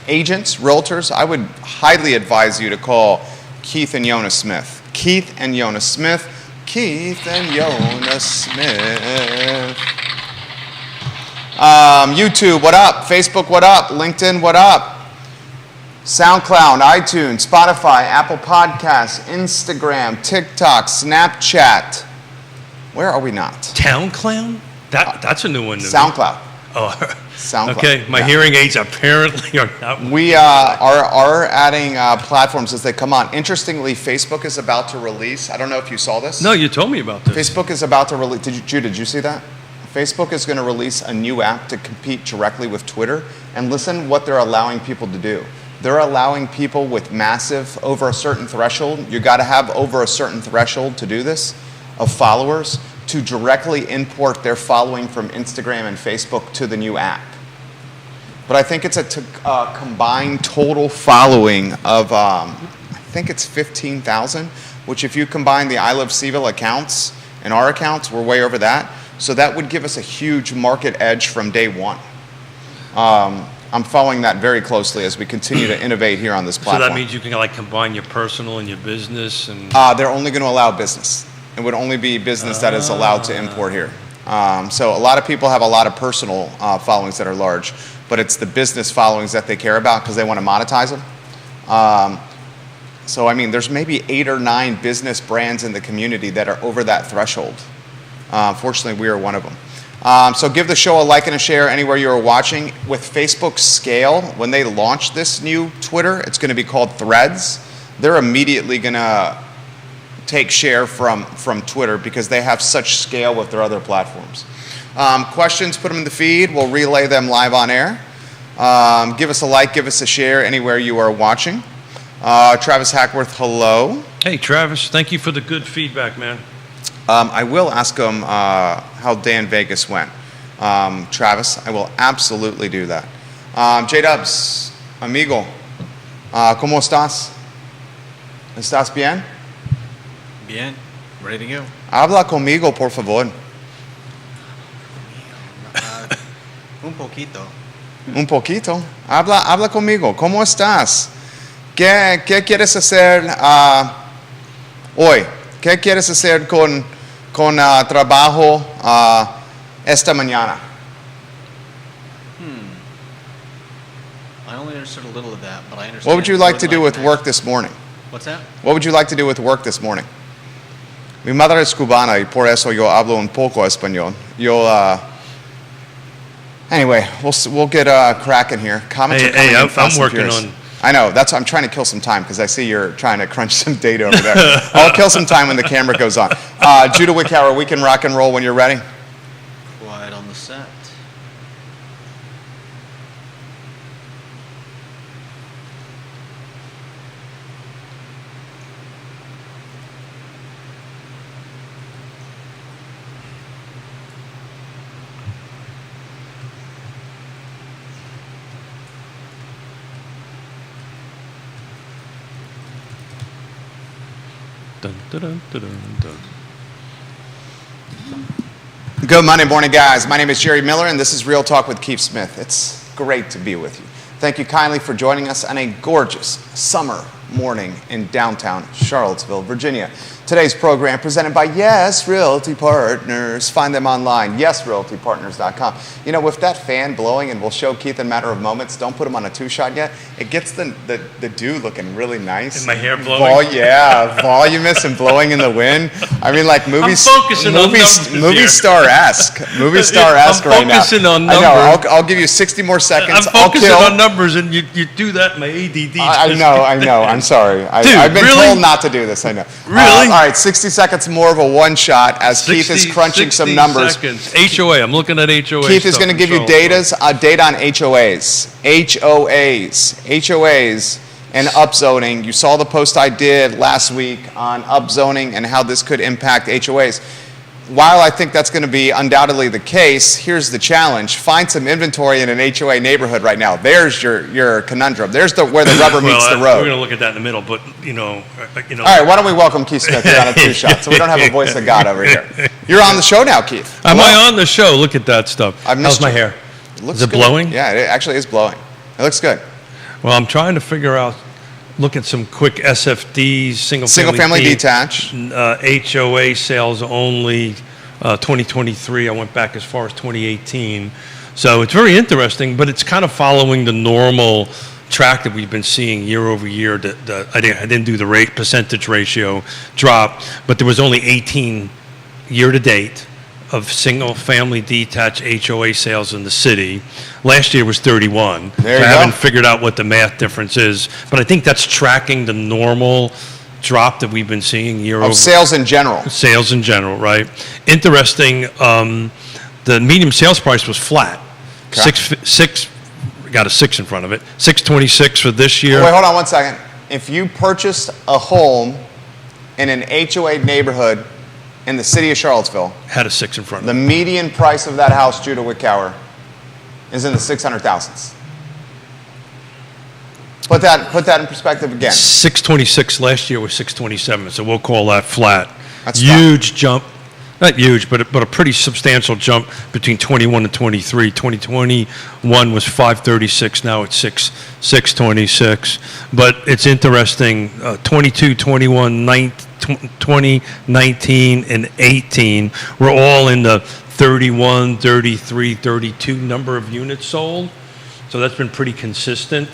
agents, realtors, I would highly advise you to call Keith and Yona Smith. Keith and Yona Smith. Keith and Yona Smith. YouTube, what up? Facebook, what up? LinkedIn, what up? SoundCloud, iTunes, Spotify, Apple Podcasts, Instagram, TikTok, Snapchat. Where are we not? Town Clown? That's a new one to me. SoundCloud. Oh, SoundCloud. Okay, my hearing aids apparently are not. We are adding platforms as they come on. Interestingly, Facebook is about to release. I don't know if you saw this. No, you told me about this. Facebook is about to release. Did you see that? Facebook is going to release a new app to compete directly with Twitter. And listen what they're allowing people to do. They're allowing people with massive, over a certain threshold, you got to have over a certain threshold to do this, of followers, to directly import their following from Instagram and Facebook to the new app. But I think it's a combined total following of, I think it's 15,000, which if you combine the I Love Seville accounts and our accounts, we're way over that. So that would give us a huge market edge from day one. I'm following that very closely as we continue to innovate here on this platform. So that means you can like combine your personal and your business and... They're only going to allow business. It would only be business that is allowed to import here. So a lot of people have a lot of personal followings that are large, but it's the business followings that they care about because they want to monetize them. So I mean, there's maybe 8 or 9 business brands in the community that are over that threshold. Fortunately, we are one of them. So give the show a like and a share anywhere you are watching. With Facebook Scale, when they launch this new Twitter, it's going to be called Threads. They're immediately going to take share from Twitter because they have such scale with their other platforms. Questions, put them in the feed. We'll relay them live on air. Give us a like, give us a share anywhere you are watching. Travis Hackworth, hello. Hey, Travis, thank you for the good feedback, man. I will ask him how Dan Vegas went. Travis, I will absolutely do that. J-Dubs, amigo, ¿cómo estás? ¿Estás bien? Bien, ready to go. Habla conmigo, por favor. Un poquito. Un poquito. Habla conmigo. ¿Cómo estás? ¿Qué quieres hacer hoy? ¿Qué quieres hacer con trabajo esta mañana? I only understood a little of that, but I understand. What would you like to do with work this morning? What's that? What would you like to do with work this morning? Mi madre es cubana y por eso yo hablo un poco español. Anyway, we'll get cracking here. Comments are coming in fast I'm and working furious. on. I know, I'm trying to kill some time because I see you're trying to crunch some data over there. I'll kill some time when the camera goes on. Judah Wickhauer, we can rock and roll when you're ready. Quiet on the set. Dun, dun, dun, dun, dun. Good Monday morning, guys. My name is Jerry Miller, and this is Real Talk with Keith Smith. It's great to be with you. Thank you kindly for joining us on a gorgeous summer morning in downtown Charlottesville, Virginia. Today's program presented by Yes Realty Partners. Find them online, yesrealtypartners.com. You know, with that fan blowing, and we'll show Keith in a matter of moments, don't put him on a 2-shot yet, it gets the dude looking really nice. Is my hair blowing? Voluminous and blowing in the wind. I mean, like movie star-esque right now. I'm focusing on numbers. I know, I'll give you 60 more seconds. I'm focusing on numbers, and you do that, my ADD. I know. I'm sorry. I've been told not to do this. I know. Really? All right, 60 seconds more of a one-shot as Keith is crunching some numbers. Seconds. HOA. I'm looking at HOA. Keith is going to give you data on HOAs. HOAs and upzoning. You saw the post I did last week on upzoning and how this could impact HOAs. While I think that's going to be undoubtedly the case, here's the challenge. Find some inventory in an HOA neighborhood right now. There's your conundrum. There's where the rubber meets the road. We're going to look at that in the middle, but, you know. All right, why don't we welcome Keith Smith here on a 2-shot so we don't have a voice of God over here. You're on the show now, Keith. Am I on the show? Look at that stuff. How's my hair? It looks Is it good. blowing? Yeah, it actually is blowing. It looks good. Well, I'm trying to figure out, look at some quick SFDs, Single-family detached. HOA sales only, 2023. I went back as far as 2018. So it's very interesting, but it's kind of following the normal track that we've been seeing year over year. I didn't do the rate percentage ratio drop, but there was only 18 year to date of single-family detached HOA sales in the city. Last year was 31. There you I go. haven't figured out what the math difference is, but I think that's tracking the normal drop that we've been seeing year over Of sales in general. sales in general, right? Interesting. The median sales price was flat. Okay. Six, got a 6 in front of it. 626 for this year. Wait, hold on one second. If you purchased a home in an HOA neighborhood in the city of Charlottesville, Had a 6 in front the of it. median price of that house, Judah Wickower, is in the 600,000s. Put that in perspective again. 626 last year was 627, so we'll call that flat. That's Huge jump. Not huge, but a pretty substantial jump between 21 and 23. 2021 was 536, now it's 626. But it's interesting, 22, 21, 20, 19, and 18 were all in the 31, 33, 32 number of units sold. So that's been pretty consistent.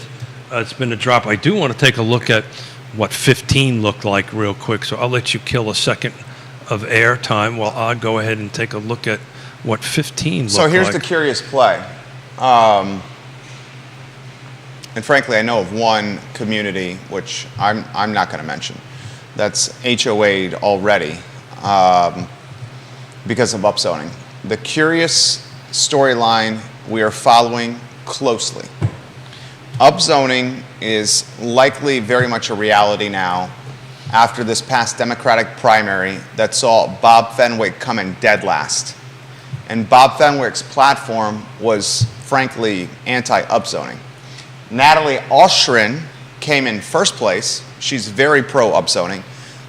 It's been a drop. I do want to take a look at what 15 looked like real quick, so I'll let you kill a second of air time while I go ahead and take a look at what 15 looked like. So here's the curious play. And frankly, I know of one community, which I'm not going to mention, that's HOA'd already because of upzoning. The curious storyline we are following closely. Upzoning is likely very much a reality now after this past Democratic primary that saw Bob Fenwick come in dead last. And Bob Fenwick's platform was, frankly, anti-upzoning. Natalie Oshrin came in first place. She's very pro-upzoning.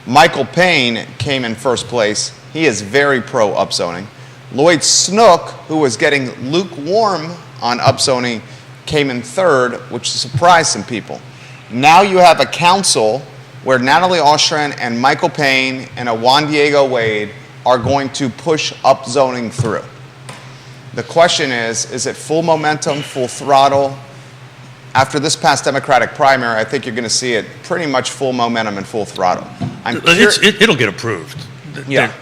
Michael Payne came in first place. He is very pro-upzoning. Lloyd Snook, who was getting lukewarm on upzoning, came in third, which surprised some people. Now you have a council where Natalie Oshrin and Michael Payne and a Juan Diego Wade are going to push upzoning through. The question is it full momentum, full throttle? After this past Democratic primary, I think you're going to see it pretty much full momentum and full throttle. It'll get approved. Yeah.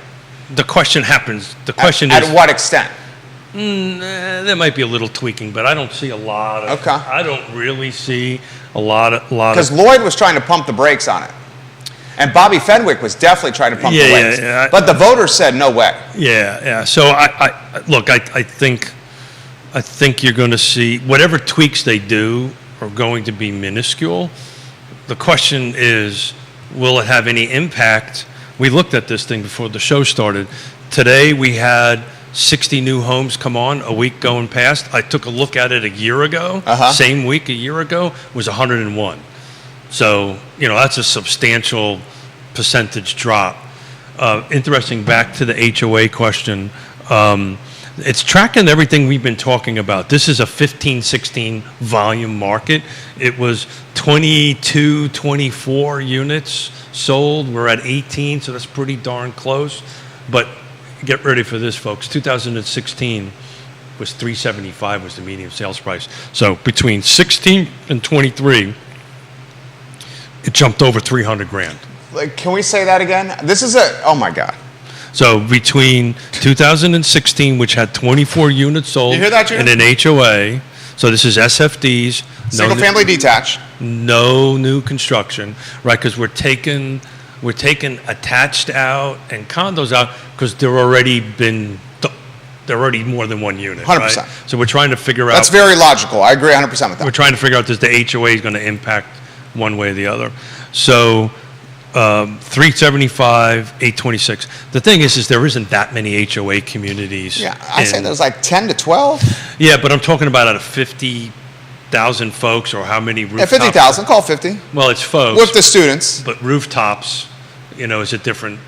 The question happens. The question at is, what extent? there might be a little tweaking, but I don't see a lot of. Okay. I don't really see a lot of. Because Lloyd was trying to pump the brakes on it. And Bobby Fenwick was definitely trying to pump the brakes. But the voters said no way. Yeah. So I think you're going to see whatever tweaks they do are going to be minuscule. The question is, will it have any impact? We looked at this thing before the show started. Today we had 60 new homes come on a week going past. I took a look at it a year ago. Same week a year ago was 101. So, that's a substantial percentage drop. Interesting, back to the HOA question. It's tracking everything we've been talking about. This is a 15-16 volume market. It was 22, 24 units sold. We're at 18, so that's pretty darn close. But get ready for this, folks. 2016 was $375 was the median sales price. So between 16 and 23, it jumped over 300 grand. Can we say that again? Oh my God. So between 2016, which had 24 units sold You hear that, Judah? in an HOA, so this is SFDs, Single family detached. no new construction, right? Because we're taking attached out and condos out because they're already more than one unit, 100%. right? So we're trying to figure out. That's very logical. I agree 100% with We're that. trying to figure out does the HOA is going to impact one way or the other. So 375, 826. The thing is there isn't that many HOA communities. Yeah, I say there's like 10 to 12. Yeah, but I'm talking about out of 50,000 folks or how many rooftops. Yeah, 50,000. Call 50. Well, it's folks. With the students. But rooftops, is a different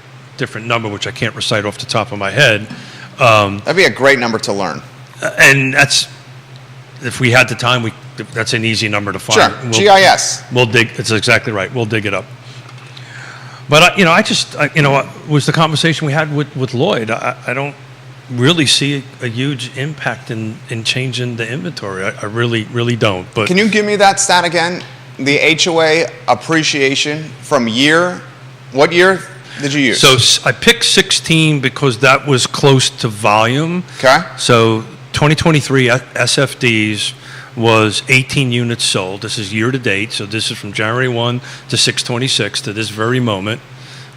number, which I can't recite off the top of my head. That'd be a great number to learn. And that's, if we had the time, we that's an easy number to find. Sure, GIS. We'll dig, that's exactly right, we'll dig it up. But, it was the conversation we had with Lloyd. I don't really see a huge impact in changing the inventory. I really, really don't. But Can you give me that stat again? The HOA appreciation from what year did you use? So I picked 16 because that was close to volume. Okay. So 2023 SFDs was 18 units sold. This is year to date. So this is from January 1 to 6/26 to this very moment.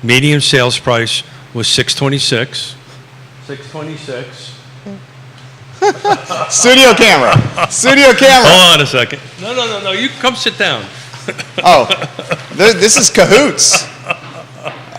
Median sales price was 626. 626. Studio camera. Hold on a second. No. You come sit down. Oh, this is cahoots.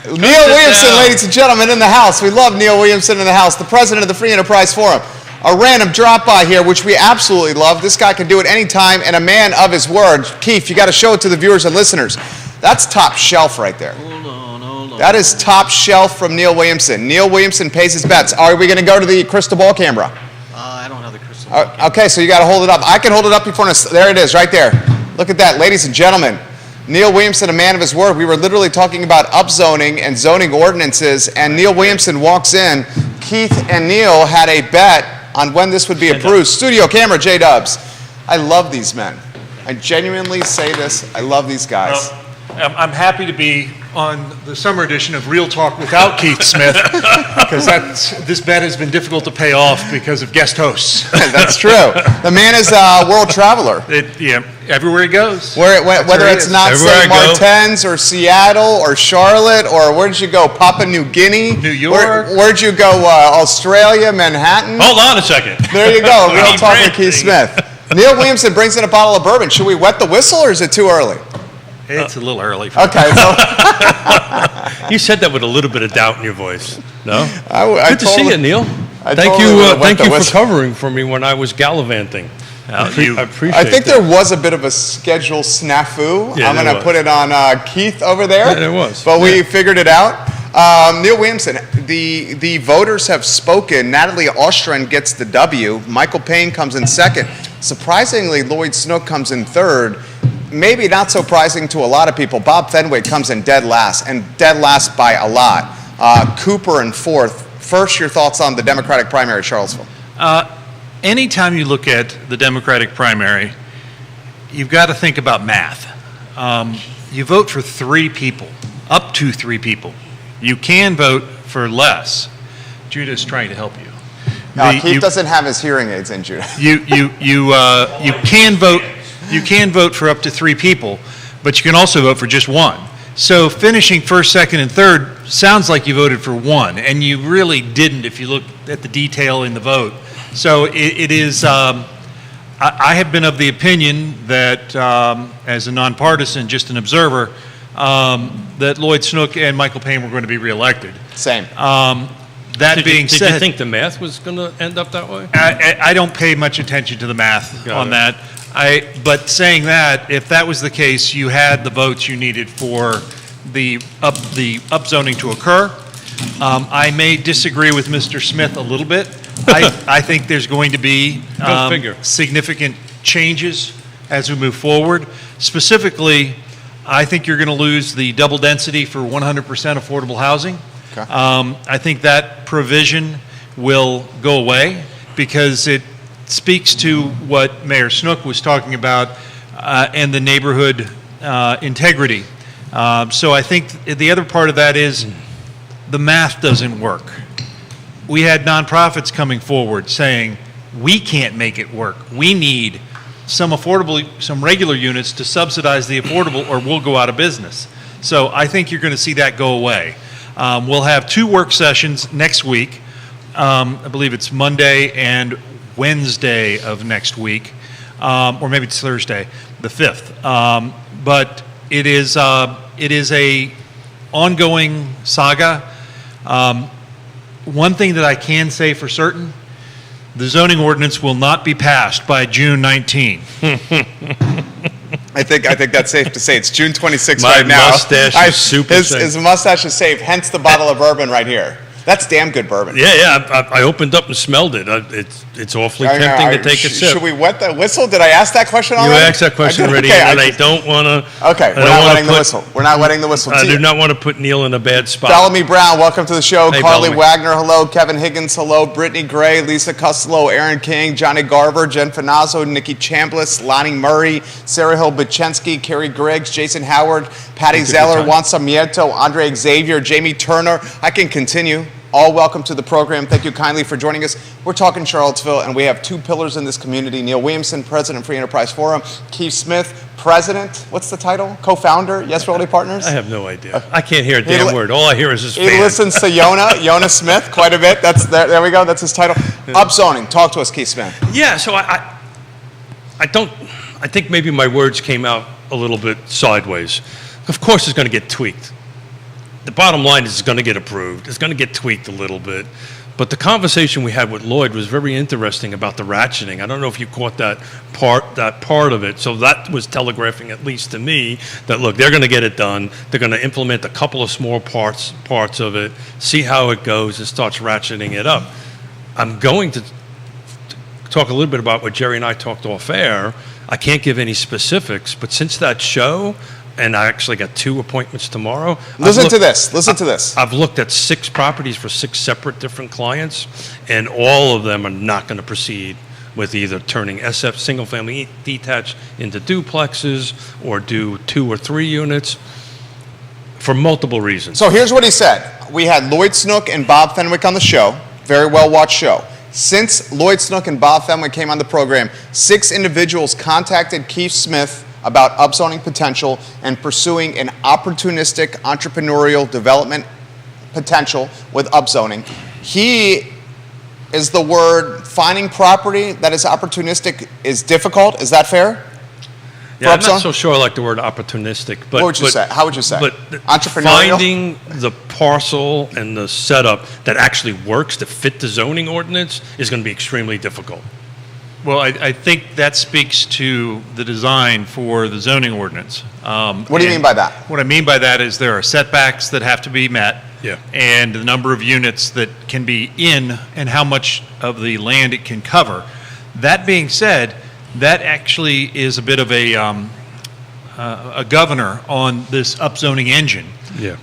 Neil Williamson, down. ladies and gentlemen, in the house. We love Neil Williamson in the house, the president of the Free Enterprise Forum. A random drop-by here, which we absolutely love. This guy can do it anytime, and a man of his word. Keith, you got to show it to the viewers and listeners. That's top shelf right there. Hold on. That is top shelf from Neil Williamson. Neil Williamson pays his bets. Are we going to go to the crystal ball camera? I don't have the crystal ball. Okay, so you got to hold it up. I can hold it up before us. There it is, right there. Look at that, ladies and gentlemen. Neil Williamson, a man of his word. We were literally talking about upzoning and zoning ordinances, and Neil Williamson walks in. Keith and Neil had a bet on when this would be approved. Studio camera, J-Dubs. I love these men. I genuinely say this. I love these guys. Well, I'm happy to be on the summer edition of Real Talk without Keith Smith, because this bet has been difficult to pay off because of guest hosts. That's true. The man is a world traveler. Everywhere he goes. Whether it's not St. Martin's or Seattle or Charlotte, or where did you go? Papua New Guinea? New York. Where'd you go? Australia, Manhattan? Hold on a second. There you go. Real Keep Talk with ranting. Keith Smith. Neil Williamson brings in a bottle of bourbon. Should we wet the whistle, or is it too early? It's a little early. Okay. So You said that with a little bit of doubt in your voice. No? I Good to see you, Neil. I Thank totally would've wet Thank the you for whistle. covering for me when I was gallivanting. I appreciate I think that. there was a bit of a schedule snafu. Yeah, I'm there going to was. put it on Keith over there. Yeah, there was. But we figured it out. Neil Williamson, the voters have spoken. Natalie Ostrom gets the W. Michael Payne comes in second. Surprisingly, Lloyd Snook comes in third. Maybe not surprising to a lot of people. Bob Fenwick comes in dead last, and dead last by a lot. Cooper in fourth. First, your thoughts on the Democratic primary, Charlottesville? Anytime you look at the Democratic primary, you've got to think about math. You vote for 3 people, up to 3 people. You can vote for less. Judah's trying to help you. Keith doesn't have his hearing aids in, Judah. You can vote. You can vote for up to 3 people, but you can also vote for just 1. So finishing first, second, and third sounds like you voted for 1, and you really didn't if you look at the detail in the vote. So it is. I have been of the opinion that, as a nonpartisan, just an observer, that Lloyd Snook and Michael Payne were going to be reelected. Same. That being Did said, you think the math was going to end up that way? I don't pay much attention to the math Got on it. that. But saying that, if that was the case, you had the votes you needed for the upzoning to occur. I may disagree with Mr. Smith a little bit. I think there's going to be Go figure. significant changes as we move forward. Specifically, I think you're going to lose the double density for 100% affordable housing. Okay. I think that provision will go away because it speaks to what Mayor Snook was talking about and the neighborhood integrity. So I think the other part of that is the math doesn't work. We had nonprofits coming forward saying, we can't make it work. We need some regular units to subsidize the affordable or we'll go out of business. So I think you're going to see that go away. We'll have 2 work sessions next week. I believe it's Monday and Wednesday of next week, or maybe it's Thursday, the 5th. But it is a ongoing saga. One thing that I can say for certain, the zoning ordinance will not be passed by June 19. I think that's safe to say. It's June 26th My right now. mustache is super safe. His mustache is safe, hence the bottle of bourbon right here. That's damn good bourbon. Yeah. I opened up and smelled it. It's awfully I know, tempting to take a sip. Should we wet the whistle? Did I ask that question You already? asked that question I did? already, Okay, and I don't want to. Okay, we're not wetting the whistle. We're not wetting the whistle. I do not want to put Neil in a bad spot. Bellamy Brown, welcome to the show. Hey, Carly Bellamy. Wagner, hello. Kevin Higgins, hello. Brittany Gray, Lisa Costello, Aaron King, Johnny Garver, Jen Finazzo, Nikki Chambliss, Lonnie Murray, Sarah Hill Bachensky, Carrie Griggs, Jason Howard, Patty Take a good Zeller, time. Juan Samieto, Andre Xavier, Jamie Turner. I can continue. All welcome to the program. Thank you kindly for joining us. We're talking Charlottesville, and we have two pillars in this community. Neil Williamson, President, Free Enterprise Forum. Keith Smith, President. What's the title? Co-founder, Yes Realty Partners? I have no idea. I can't hear a He damn li- word. All I hear is his He fan. listens to Yona Smith quite a bit. There we go. That's his title. Upzoning. Talk to us, Keith Smith. Yeah, so I think maybe my words came out a little bit sideways. Of course it's going to get tweaked. The bottom line is it's going to get approved. It's going to get tweaked a little bit. But the conversation we had with Lloyd was very interesting about the ratcheting. I don't know if you caught that part of it. So that was telegraphing, at least to me, that look, they're going to get it done. They're going to implement a couple of small parts of it, see how it goes, and starts ratcheting it up. I'm going to talk a little bit about what Jerry and I talked off air. I can't give any specifics, but since that show, and I actually got 2 appointments tomorrow. Listen to this. I've looked at 6 properties for 6 separate different clients, and all of them are not going to proceed with either turning SF single-family detached into duplexes or do 2 or 3 units for multiple reasons. So here's what he said. We had Lloyd Snook and Bob Fenwick on the show. Very well-watched show. Since Lloyd Snook and Bob Fenwick came on the program, 6 individuals contacted Keith Smith about upzoning potential and pursuing an opportunistic entrepreneurial development potential with upzoning. He is the word finding property that is opportunistic is difficult. Is that fair? Yeah, I'm upzone? not so sure I like the word opportunistic, but What would you say? How would you say? But Entrepreneurial? finding the parcel and the setup that actually works to fit the zoning ordinance is going to be extremely difficult. Well, I think that speaks to the design for the zoning ordinance. What do you mean by that? What I mean by that is there are setbacks that have to be met. Yeah. And the number of units that can be in and how much of the land it can cover. That being said, that actually is a bit of a governor on this upzoning engine. Yeah.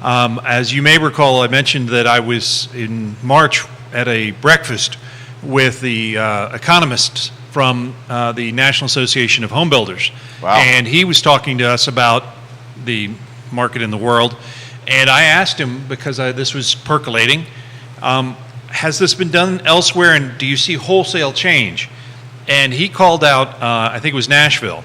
As you may recall, I mentioned that I was in March at a breakfast with the economists from the National Association of Home Builders. Wow. And he was talking to us about the market in the world. And I asked him, because this was percolating, has this been done elsewhere, and do you see wholesale change? And he called out, I think it was Nashville.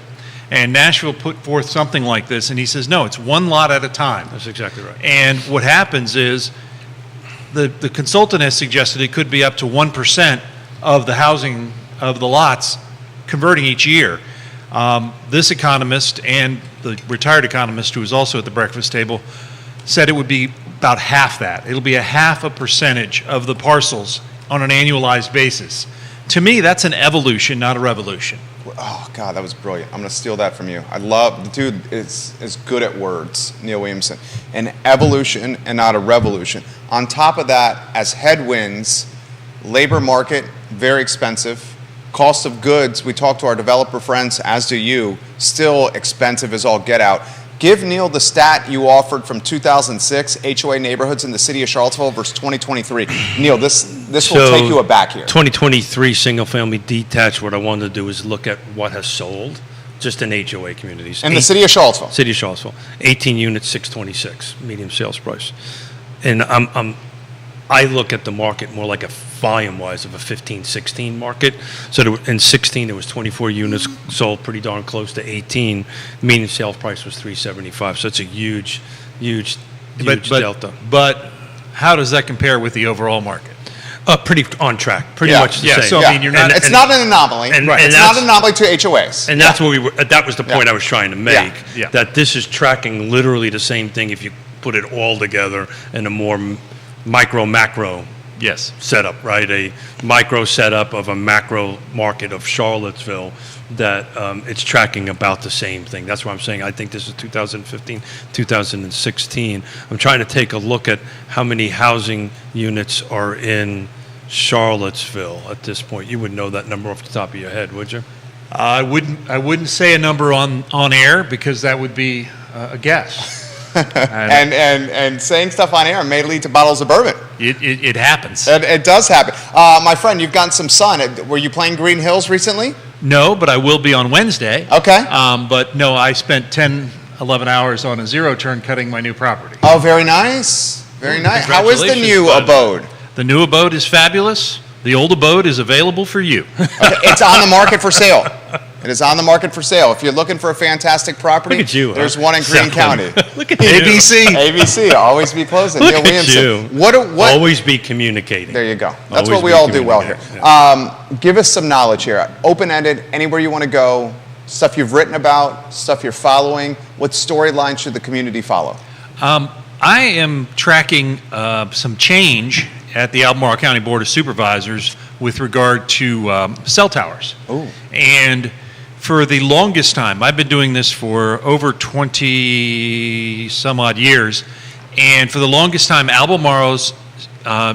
And Nashville put forth something like this, and he says, no, it's one lot at a time. That's exactly right. And what happens is the consultant has suggested it could be up to 1% of the housing of the lots converting each year. This economist and the retired economist who was also at the breakfast table said it would be about half that. It'll be a 0.5% of the parcels on an annualized basis. To me, that's an evolution, not a revolution. Oh, God, that was brilliant. I'm going to steal that from you. I love, the dude is good at words, Neil Williamson. An evolution and not a revolution. On top of that, as headwinds, labor market, very expensive. Cost of goods, we talk to our developer friends, as do you, still expensive as all get out. Give Neil the stat you offered from 2006, HOA neighborhoods in the city of Charlottesville versus 2023. Neil, this will take you aback here. 2023 single-family detached, what I wanted to do is look at what has sold, just in HOA communities. In the city of Charlottesville. City of Charlottesville, 18 units, 626, medium sales price. And I look at the market more like a volume-wise of a 15, 16 market. So in 16, there was 24 units sold, pretty darn close to 18. Median sales price was 375. So it's a huge delta. But how does that compare with the overall market? Pretty on track, pretty Yeah. much the Yeah, same. so I mean, you're not. It's not an anomaly. and It's that's- not an anomaly to HOAs. And that's what that was the point Yeah. I was trying to make. Yeah. That this is tracking literally the same thing if you put it all together in a more micro macro Yes. setup, right? A micro setup of a macro market of Charlottesville that it's tracking about the same thing. That's why I'm saying I think this is 2015, 2016. I'm trying to take a look at how many housing units are in Charlottesville at this point. You would know that number off the top of your head, would you? I wouldn't say a number on air because that would be a guess. And saying stuff on air may lead to bottles of bourbon. It happens. It does happen. My friend, you've gotten some sun. Were you playing Green Hills recently? No, but I will be on Wednesday. Okay. But no, I spent 10, 11 hours on a zero turn cutting my new property. Oh, very nice. Very nice. How is the Congratulations, new bud. abode? The new abode is fabulous. The old abode is available for you. Okay, it's on the market for sale. It is on the market for sale. If you're looking for a fantastic property, Look at you. there's huh? one in Greene Selling. County. Look at you. ABC. ABC, always be closing. Look Neil at Williamson. you. What? Always be communicating. There you go. That's Always what we be all do well here. communicating, Give us some knowledge here. Open-ended, anywhere you want to go, stuff you've written about, stuff you're following. What storyline should the community follow? I am tracking some change at the Albemarle County Board of Supervisors with regard to cell towers. Ooh. And for the longest time, I've been doing this for over 20 some odd years, and for the longest time, Albemarle's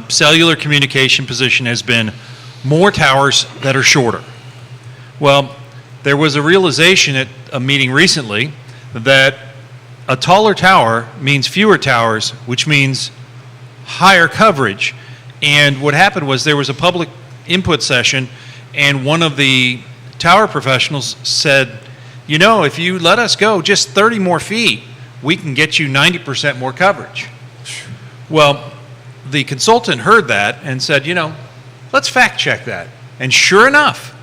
cellular communication position has been more towers that are shorter. Well, there was a realization at a meeting recently that a taller tower means fewer towers, which means higher coverage. And what happened was there was a public input session, and one of the tower professionals said, you know, if you let us go just 30 more feet, we can get you 90% more coverage. Well, the consultant heard that and said, you know, let's fact check that. And sure enough,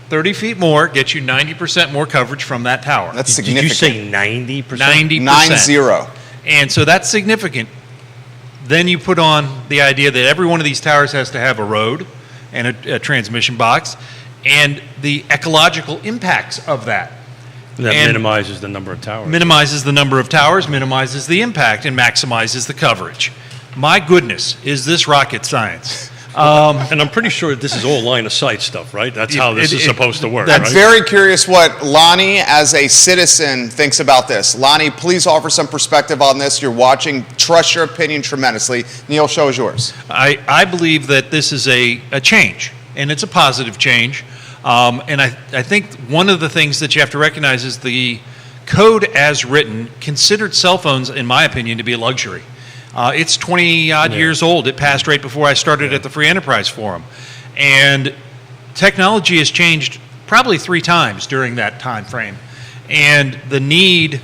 30 feet more gets you 90% more coverage from that tower. That's Did significant. you say 90%? 90%. 9-0. And so that's significant. Then you put on the idea that every one of these towers has to have a road and a transmission box, and the ecological impacts of that. That And- minimizes the number of towers. Minimizes the number of towers, minimizes the impact, and maximizes the coverage. My goodness, is this rocket science? And I'm pretty sure this is all line of sight stuff, right? That's how this is supposed to work, that's right? I'm very curious what Lonnie, as a citizen, thinks about this. Lonnie, please offer some perspective on this. You're watching. Trust your opinion tremendously. Neil, show is yours. I believe that this is a change, and it's a positive change. And I think one of the things that you have to recognize is the code as written considered cell phones, in my opinion, to be a luxury. It's 20-odd years old. It passed right before I started at the Free Enterprise Forum. And technology has changed probably 3 times during that time frame. And the need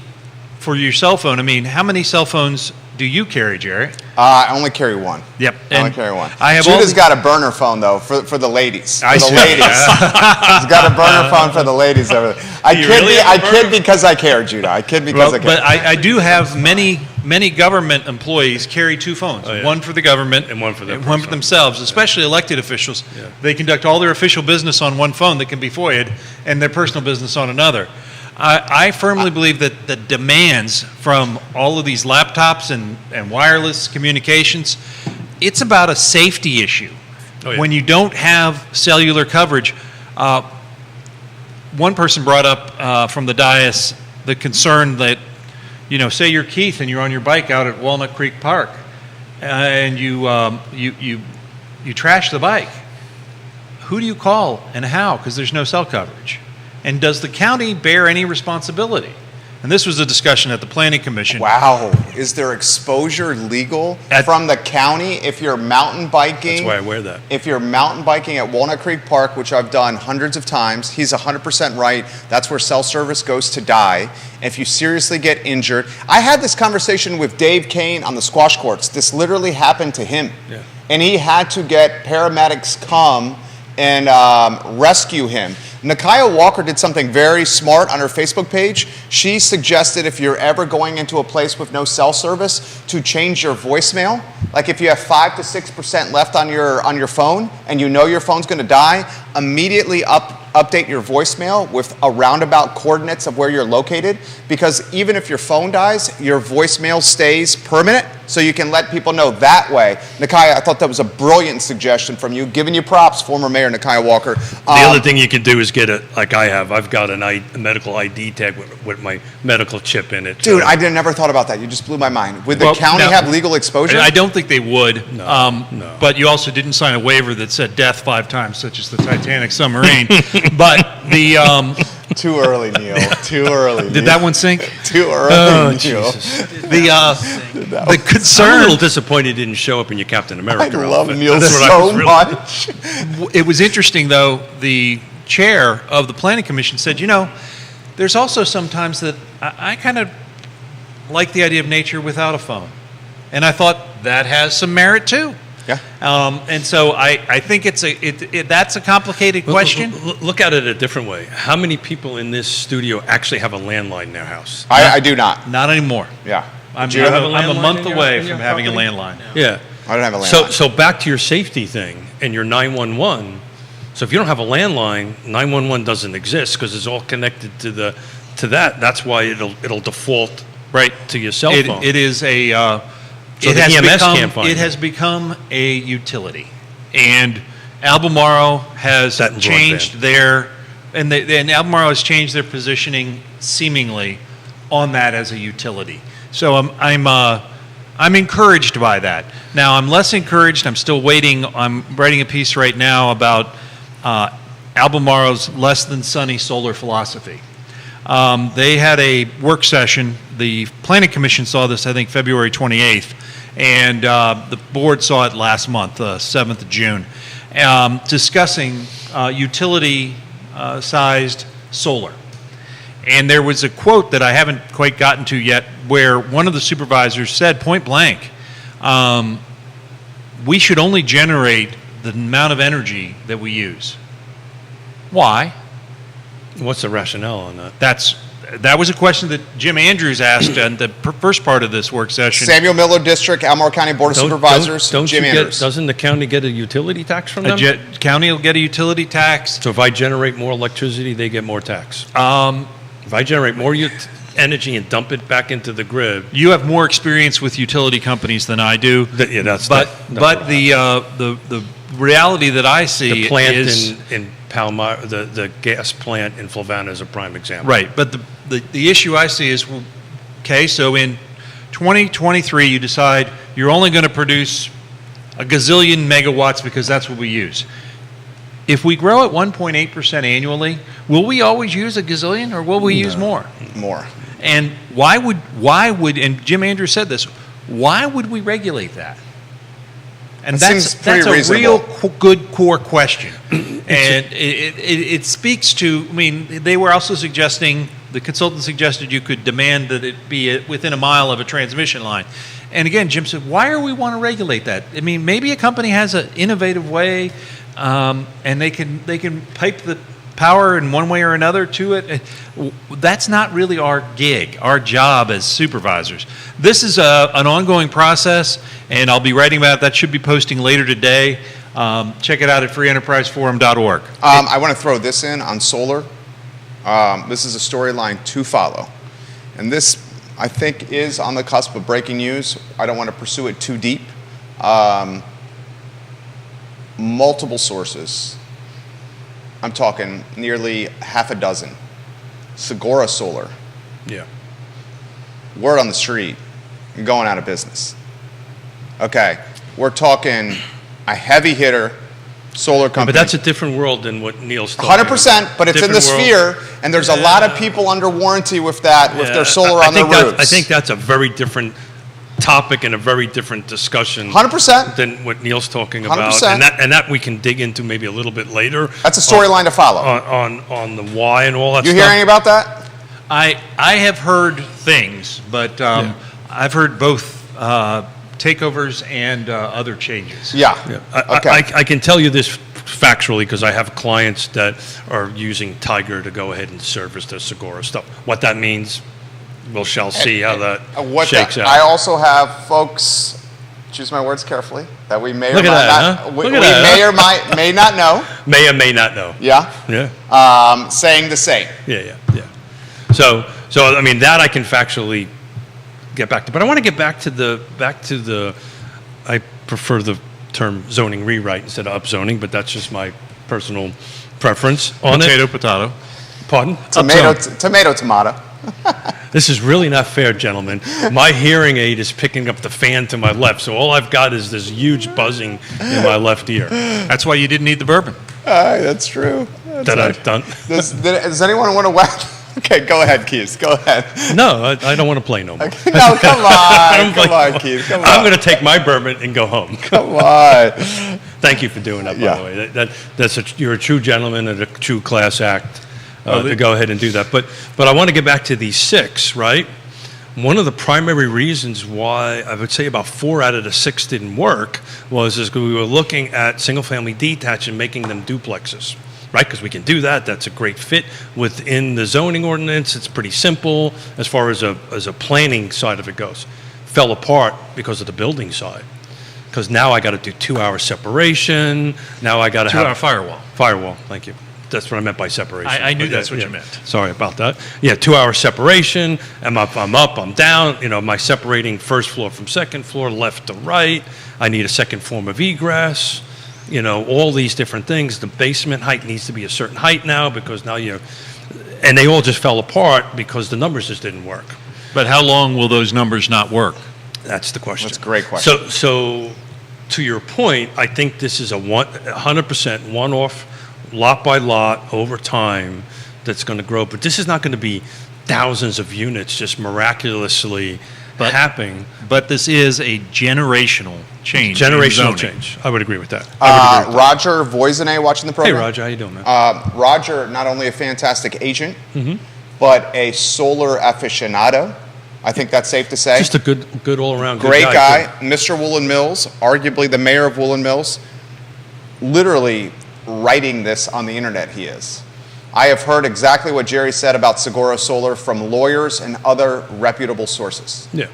for your cell phone, I mean, how many cell phones do you carry, Jerry? I only carry one. Yep. I only And carry one. I have Judah's all- got a burner phone, though, for the ladies. I For the see. ladies. He's got a burner phone for the ladies over there. I You kid, really have a I kid burner? because I care, Judah. I kid because I care. But I do have many government employees carry 2 phones, Oh, yeah. one for the government And one for their one for personal. themselves, especially elected officials. Yeah. They conduct all their official business on one phone that can be FOIA'd and their personal business on another. I firmly believe that the demands from all of these laptops and wireless communications, it's about a safety issue. Oh, yeah. When you don't have cellular coverage, one person brought up from the dais the concern that, you know, say you're Keith and you're on your bike out at Walnut Creek Park, and you trash the bike. Who do you call and how? Because there's no cell coverage. And does the county bear any responsibility? And this was a discussion at the Planning Commission. Wow. Is there exposure legal At- from the county if you're mountain biking? That's why I wear that. If you're mountain biking at Walnut Creek Park, which I've done hundreds of times, he's 100% right. That's where cell service goes to die. If you seriously get injured, I had this conversation with Dave Kane on the squash courts. This literally happened to him. Yeah. And he had to get paramedics come and rescue him. Nakia Walker did something very smart on her Facebook page. She suggested if you're ever going into a place with no cell service to change your voicemail. Like if you have 5 to 6% left on your phone and you know your phone's going to die, immediately update your voicemail with a roundabout coordinates of where you're located, because even if your phone dies, your voicemail stays permanent so you can let people know that way. Nakia, I thought that was a brilliant suggestion from you. Giving you props, former Mayor Nakia Walker. The other thing you could do is get it like I have. I've got a medical ID tag with my medical chip in it. Dude, So- I never thought about that. You just blew my mind. Would the Well, county now- have legal exposure? I don't think they would. No. But you also didn't sign a waiver that said death 5 times, such as the Titanic submarine. But the Too early, Neil. Too early. did that one sink? Too early, Oh, Neil. Jesus. The I'm a concern. little disappointed it didn't show up in your Captain I America love outfit. Neil That's what I so was really- much. It was interesting, though. The chair of the planning commission said, there's also sometimes that I kind of like the idea of nature without a phone, and I thought that has some merit too. Yeah. And so I think that's a complicated question. Look at it a different way. How many people in this studio actually have a landline in their house? I do not. Not anymore. Yeah. I'm, Do you have a I'm a landline month in your- away in your from having a property? landline. Yeah. I don't have a landline. So back to your safety thing and your 911. So if you don't have a landline, 911 doesn't exist because it's all connected to that. That's why it'll default right to your cell phone. It is a. So it the has EMS become, can't find it it. has become a utility, and Albemarle has That and changed their and Albemarle has changed their positioning seemingly on that as a utility. So I'm encouraged by that. Now I'm less encouraged. I'm still waiting. I'm writing a piece right now about Albemarle's less than sunny solar philosophy. They had a work session. The Planning Commission saw this, I think, February 28th, and the board saw it last month, 7th of June, discussing utility-sized solar. And there was a quote that I haven't quite gotten to yet where one of the supervisors said point blank, we should only generate the amount of energy that we use. Why? What's the rationale on that? That was a question that Jim Andrews asked in the first part of this work session. Samuel Miller District, Albemarle County Board of Supervisors, Jim Andrews. Doesn't the county get a utility tax from them? County will get a utility tax. So if I generate more electricity, they get more tax. If I generate more energy and dump it back into the grid, You have more experience with utility companies than I do. that's But what the reality that I see the plant is in Palmyra, the gas plant in Flavanna is a prime example. right. But the issue I see is, okay, so in 2023 you decide you're only going to produce a gazillion megawatts because that's what we use. If we grow at 1.8% annually, will we always use a gazillion or will we use more? More. And why would, and Jim Andrews said this, why would we regulate that? And That seems pretty that's a reasonable. real good core question. And it speaks to, I mean, they were also suggesting, the consultant suggested you could demand that it be within a mile of a transmission line. And again, Jim said, why do we want to regulate that? I mean, maybe a company has an innovative way, and they can pipe the power in one way or another to it. That's not really our gig, our job as supervisors. This is an ongoing process, and I'll be writing about it. That should be posting later today. Check it out at freeenterpriseforum.org. I want to throw this in on solar. This is a storyline to follow. And this, I think, is on the cusp of breaking news. I don't want to pursue it too deep. Multiple sources. I'm talking nearly half a dozen. Segura Solar, Yeah. word on the street, going out of business. Okay, we're talking a heavy hitter solar company. But that's a different world than what Neil's talking 100%, but it's in the Different world. sphere, and there's a lot of people under warranty with that, with their solar on their roofs. I think that's a very different topic and a very different discussion 100%. than what Neil's talking about. 100%. And that we can dig into maybe a little bit later. That's a storyline to follow. On the why and all that You stuff. hearing about that? I have heard things, but I've heard both takeovers and other changes. Yeah. Okay. I can tell you this factually because I have clients that are using Tiger to go ahead and service their Segura stuff. What that means, we shall see how that shakes out. I also have folks, choose my words carefully, that we may or Look at might that, not, huh? we Look at may that, or may not know. May or may not know. Yeah. Yeah. Saying the same. Yeah. So I mean that I can factually get back to. But I want to get back to the. I prefer the term zoning rewrite instead of upzoning, but that's just my personal preference on Potato, it. potato. Pardon? Tomato. This is really not fair, gentlemen. My hearing aid is picking up the fan to my left, so all I've got is this huge buzzing in my left ear That's why you didn't need the bourbon. That's true. that I've done. Does anyone want to whack? Okay, go ahead, Keith. Go ahead. No, I don't want to play no more. No, come on. Come on, Keith. Come on. I'm going to take my bourbon and go home. Come on. Thank you for doing that, by Yeah. the way. You're a true gentleman and a true class act to go ahead and do that. But I want to get back to these 6, right? One of the primary reasons why I would say about 4 out of the 6 didn't work was we were looking at single-family detached and making them duplexes, right? Because we can do that. That's a great fit within the zoning ordinance. It's pretty simple as far as a planning side of it goes. Fell apart because of the building side. Because now I got to do 2-hour separation. Now I got to have 2-hour firewall. Firewall, thank you. That's what I meant by separation. I knew But that's what you meant. Sorry about that. Yeah, 2-hour separation. I'm up, I'm down. You know, am I separating first floor from second floor, left to right? I need a second form of egress. You know, all these different things. The basement height needs to be a certain height now because now and they all just fell apart because the numbers just didn't work. But how long will those numbers not work? That's the question. That's a great question. So to your point, I think this is a 100% one-off, lot by lot, over time, that's going to grow. But this is not going to be thousands of units just miraculously happening. But this is a generational change. in Generational zoning. change. I would agree with that. I would agree with Roger Voisinay watching the that. Hey, program. Roger, how you doing, man? Roger, not only a fantastic agent, Mm-hmm. but a solar aficionado. I think that's safe to say. Just a good all-around good Great guy. too. Mr. Woolen Mills, arguably the mayor of Woolen Mills, literally writing this on the internet he is. I have heard exactly what Jerry said about Segura Solar from lawyers and other reputable sources. Yeah.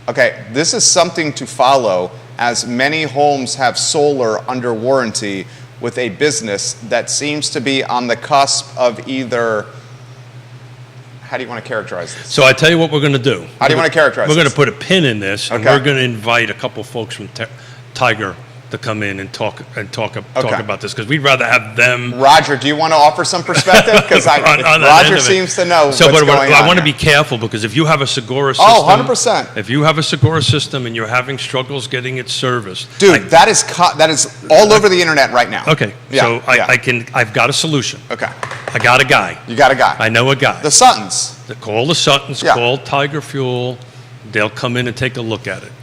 Okay, this is something to follow, as many homes have solar under warranty with a business that seems to be on the cusp of either. How do you want to characterize this? So I tell you what we're going to do. How do you want to characterize We're going this? to put a pin in this, and Okay. we're going to invite a couple folks from Tiger to come in and talk about this because we'd rather have them. Roger, do you want to offer some perspective? Because on that end Roger of it. seems to know So, what's but going on. I want to be here. careful because if you have a Segura system, 100%. If you have a Segura system and you're having struggles getting it serviced, Dude, that is all over the internet right now. okay. Yeah, So yeah. I've got a solution. Okay. I got a guy. You got a guy. I know a guy. The Suttons. Call the Suttons, Yeah. call Tiger Fuel. They'll come in and take a look at it.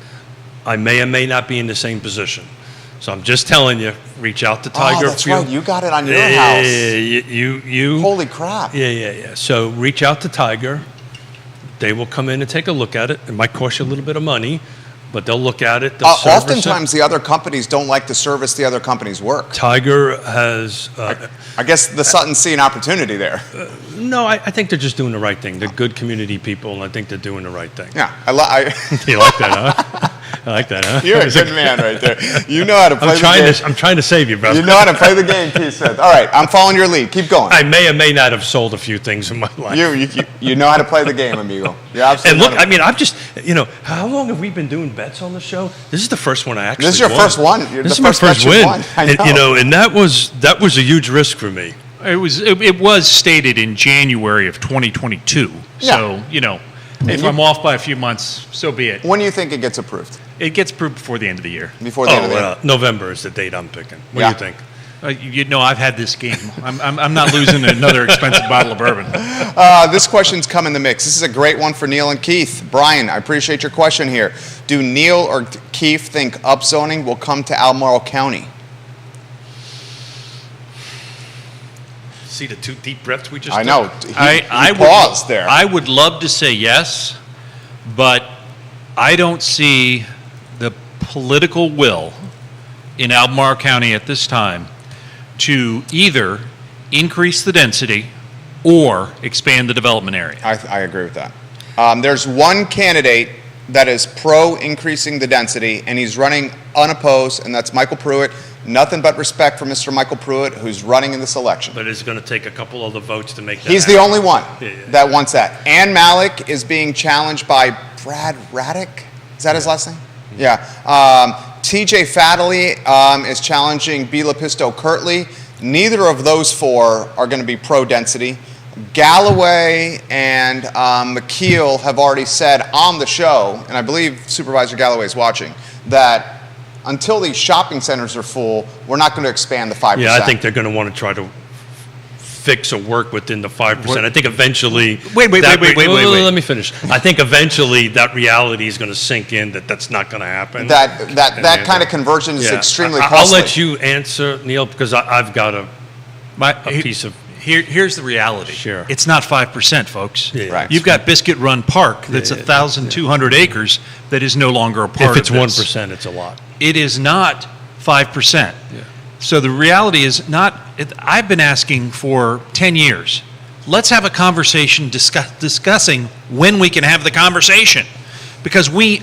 I may or may not be in the same position. So I'm just telling you, reach out to Tiger Oh, that's Fuel. right. You got it on your Yeah, house. you. Holy crap. Yeah. So reach out to Tiger. They will come in and take a look at it. It might cost you a little bit of money, but they'll look at it. They'll service it. Oftentimes, the other companies don't like to service the other company's work. Tiger has. I guess the Suttons see an opportunity there. No, I think they're just doing the right thing. They're good community people, and I think they're doing the right thing. Yeah, You like that, huh? I like that, huh? you're a good man right there. You know how to play the game. I'm trying to save you, brother. You know how to play the game, Keith Smith. All right, I'm following your lead. Keep going. I may or may not have sold a few things in my life. You know how to play the game, amigo. You're absolutely And look, wonderful. I mean, I'm just, how long have we been doing bets on the show? This is the first one I actually This is your won. first one. You're This the is my first bet first you've win. won. I And, know. and that was a huge risk for me. It was stated in January of 2022. So, if I'm off by a few months, so be it. When do you think it gets approved? It gets approved before the end of the year. Before the end of the year? November is the date I'm picking. What Yeah. do you think? I've had this game. I'm not losing another expensive bottle of bourbon. This question's come in the mix. This is a great one for Neil and Keith. Brian, I appreciate your question here. Do Neil or Keith think upzoning will come to Albemarle County? See the two deep breaths we just I took? know. He would- paused there. I would love to say yes, but I don't see the political will in Albemarle County at this time to either increase the density or expand the development area. I agree with that. There's one candidate that is pro increasing the density, and he's running unopposed, and that's Michael Pruitt. Nothing but respect for Mr. Michael Pruitt, who's running in this election. But it's going to take a couple other votes to make that He's the happen. only one Yeah. that wants that. Ann Malik is being challenged by Brad Raddick. Is that his last name? Yeah. TJ Fadley is challenging B. Lepisto Kirtley. Neither of those four are going to be pro-density. Galloway and McKeel have already said on the show, and I believe Supervisor Galloway is watching, that until these shopping centers are full, we're not going to expand the 5%. Yeah, I think they're going to want to try to fix or work within the 5%. I think eventually. Wait. Let me finish. I think eventually that reality is going to sink in that that's not going to happen. That kind of conversion is extremely costly. I'll let you answer, Neil, because I've got a piece of. Here's the reality. Sure. It's not 5%, folks. Yeah, Right. You've got Biscuit Run Park that's 1,200 acres that is no longer a part If it's of this. 1%, it's a lot. It is not 5%. Yeah. So the reality is not, I've been asking for 10 years. Let's have a conversation discussing when we can have the conversation. Because we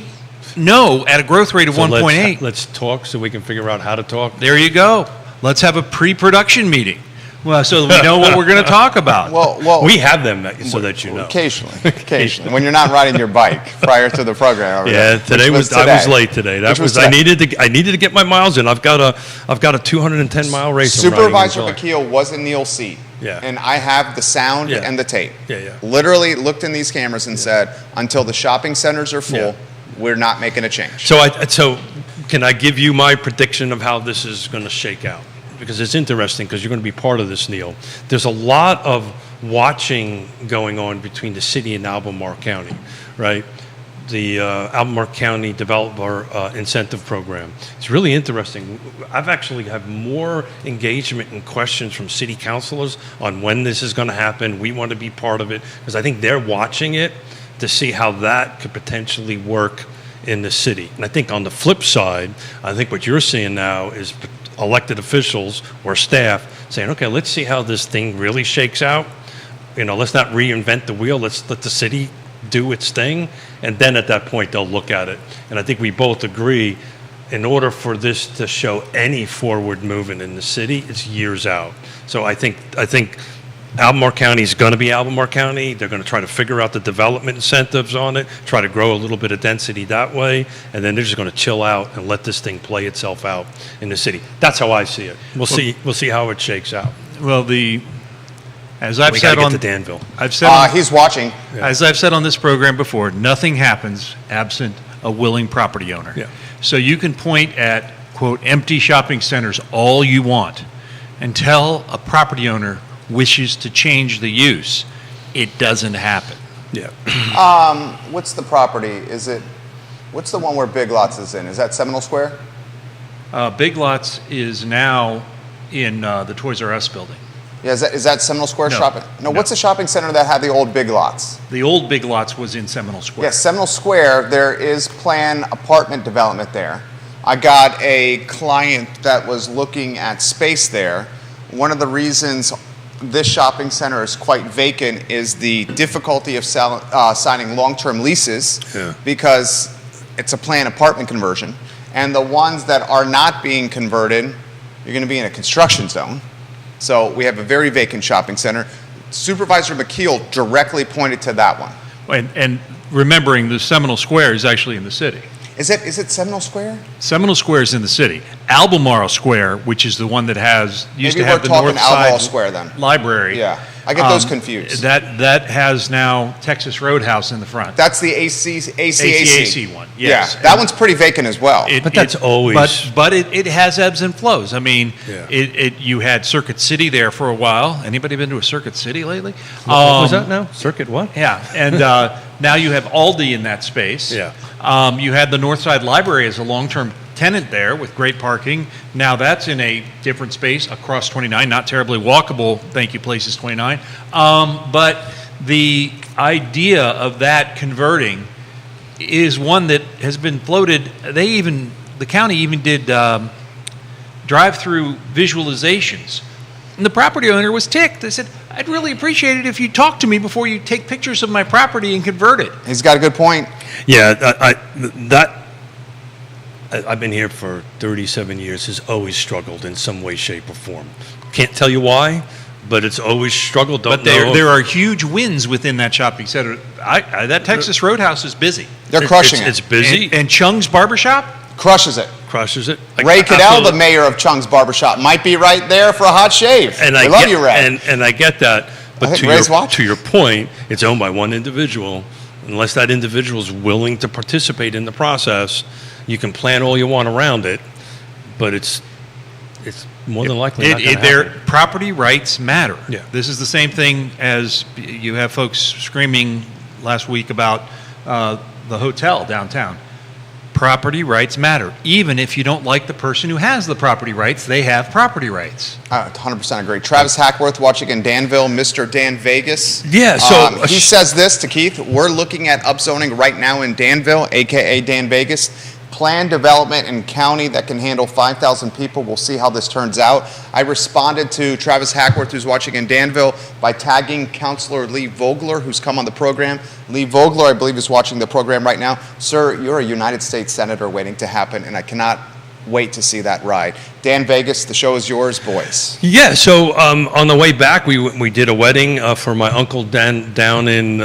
know at a growth rate of So 1.8. Let's talk so we can figure out how to talk. There you go. Let's have a pre-production meeting. Well, so that we know what we're going to talk about. Well, We have them so that you know. Occasionally, when you're not riding your bike prior to the program. over Yeah, there, today which was I was late today. That Which was was I today. needed to get my miles in. I've got a 210 mile race. I'm riding Supervisor in July. McKeel was in Neil's seat. Yeah. And I have the sound Yeah. and the tape. Yeah. Literally looked in these cameras and said, until the shopping centers are full, Yeah. we're not making a change. So can I give you my prediction of how this is going to shake out? Because it's interesting because you're going to be part of this, Neil. There's a lot of watching going on between the city and Albemarle County, right? The Albemarle County Developer Incentive Program. It's really interesting. I've actually had more engagement and questions from city councilors on when this is going to happen. We want to be part of it because I think they're watching it to see how that could potentially work in the city. And I think on the flip side, I think what you're seeing now is elected officials or staff saying, okay, let's see how this thing really shakes out. Let's not reinvent the wheel. Let's let the city do its thing. And then at that point, they'll look at it. And I think we both agree, in order for this to show any forward movement in the city, it's years out. So I think Albemarle County is going to be Albemarle County. They're going to try to figure out the development incentives on it, try to grow a little bit of density that way, and then they're just going to chill out and let this thing play itself out in the city. That's how I see it. We'll see how it shakes out. Well, as I've We said got to on get to Danville. He's watching. As I've said on this program before, nothing happens absent a willing property owner. Yeah. So you can point at, quote, empty shopping centers all you want and tell a property owner wishes to change the use. It doesn't happen. Yeah. What's the property? What's the one where Big Lots is in? Is that Seminole Square? Big Lots is now in the Toys R Us building. Yeah, is that Seminole Square No. shopping? No, what's the shopping center that had the old Big Lots? The old Big Lots was in Seminole Square. Yes, Seminole Square, there is planned apartment development there. I got a client that was looking at space there. One of the reasons this shopping center is quite vacant is the difficulty of signing long-term leases because it's a planned apartment conversion. And the ones that are not being converted, you're going to be in a construction zone. So we have a very vacant shopping center. Supervisor McKeel directly pointed to that one. And remembering the Seminole Square is actually in the city. Is it Seminole Square? Seminole Square is in the city. Albemarle Square, which is the one that used to have the north Albemarle side Square then. library. Yeah, I get those confused. That has now Texas Roadhouse in the front. That's the ACAC ACAC one, yes. Yeah, that one's pretty vacant as well. But that's always- But it has ebbs and flows. I mean, Yeah. you had Circuit City there for a while. Anybody been to a Circuit City lately? What was that now? Circuit what? Yeah, and now you have Aldi in that space. Yeah. You had the Northside Library as a long-term tenant there with great parking. Now that's in a different space across 29, not terribly walkable, thank you, Places 29. But the idea of that converting is one that has been floated. The county even did drive-through visualizations. And the property owner was ticked. They said, I'd really appreciate it if you talk to me before you take pictures of my property and convert it. He's got a good point. Yeah, I've been here for 37 years, has always struggled in some way, shape, or form. Can't tell you why, but it's always struggled. But there are huge wins within that shopping center. That Texas Roadhouse is busy. They're crushing It's it. busy. And Chung's Barbershop? Crushes it. Crushes it. Ray Cadell, the Absolutely. mayor of Chung's Barbershop, might be right there for a hot shave. And we I love get, you, Ray. And I get that. But think Ray's watching. to your point, it's owned by one individual. Unless that individual is willing to participate in the process, you can plan all you want around it, but it's more than likely not going to Their happen. property rights matter. Yeah. This is the same thing as you have folks screaming last week about the hotel downtown. Property rights matter. Even if you don't like the person who has the property rights, they have property rights. 100% agree. Travis Hackworth watching in Danville, Mr. Dan Vegas. Yeah, so he says this to Keith: we're looking at upzoning right now in Danville, aka Dan Vegas. Planned development in county that can handle 5,000 people. We'll see how this turns out. I responded to Travis Hackworth, who's watching in Danville, by tagging Councilor Lee Vogler, who's come on the program. Lee Vogler, I believe, is watching the program right now. Sir, you're a United States Senator waiting to happen, and I cannot wait to see that ride. Dan Vegas, the show is yours, boys. Yeah, so on the way back, we did a wedding for my uncle down in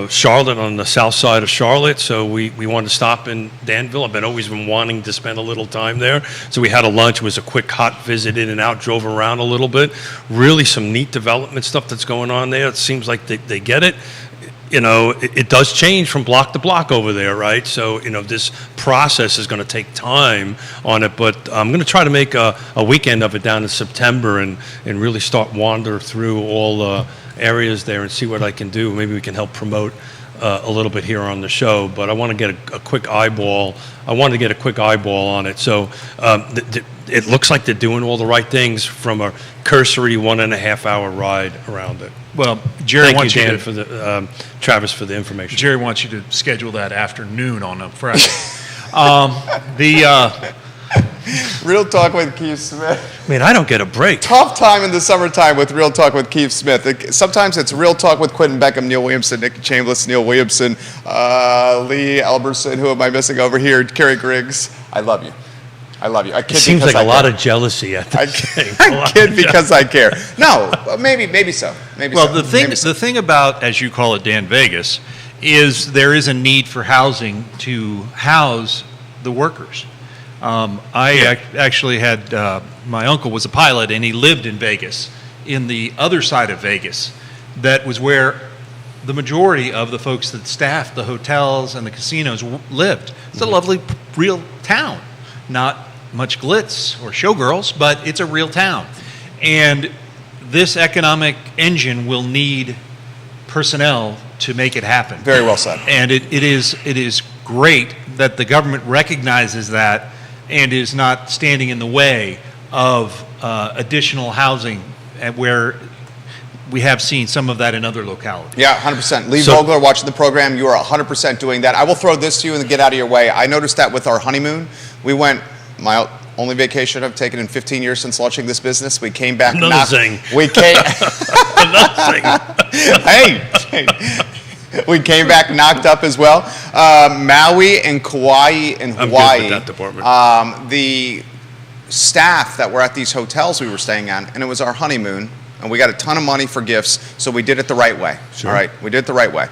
Charlotte, on the south side of Charlotte. So we wanted to stop in Danville. I've always been wanting to spend a little time there. So we had a lunch. It was a quick hot visit in and out, drove around a little bit. Really some neat development stuff that's going on there. It seems like they get it. You know, it does change from block to block over there, right? So, you know, this process is going to take time on it, but I'm going to try to make a weekend of it down in September and really start wander through all the areas there and see what I can do. Maybe we can help promote a little bit here on the show, but I want to get a quick eyeball. I wanted to get a quick eyeball on it. So it looks like they're doing all the right things from a cursory 1.5 hour ride around it. Well, Jerry Thank wants you, you Dan, to for the Travis, for the information. Jerry wants you to schedule that afternoon on a Friday. Real Talk with Keith Smith. Man, I don't get a break. Tough time in the summertime with Real Talk with Keith Smith. Sometimes it's Real Talk with Quentin Beckham, Neil Williamson, Nikki Chambliss, Neil Williamson, Lee Elberson. Who am I missing over here? Kerry Griggs. I love you. I love you. I kid It seems because like I a lot care. of jealousy at I the thing. kid because I care. No, maybe so. Maybe Well, so. the thing about, as you call it, Dan Vegas, is there is a need for housing to house the workers. Actually had, my uncle was a pilot, and he lived in Vegas, in the other side of Vegas. That was where the majority of the folks that staffed the hotels and the casinos lived. It's a lovely, real town. Not much glitz or showgirls, but it's a real town. And this economic engine will need personnel to make it happen. Very well said. And it is great that the government recognizes that and is not standing in the way of additional housing where we have seen some of that in other localities. Yeah, 100%. Lee So- Vogler watching the program, you are 100% doing that. I will throw this to you and get out of your way. I noticed that with our honeymoon, we went, my only vacation I've taken in 15 years since launching this business. We came back. Another thing. We came. Nothing. hey. We came back knocked up as well. Maui and Kauai and I'm Hawaii. good with that department. The staff that were at these hotels we were staying on, and it was our honeymoon, and we got a ton of money for gifts, so we did it the right way. Sure. All right, we did it the right way.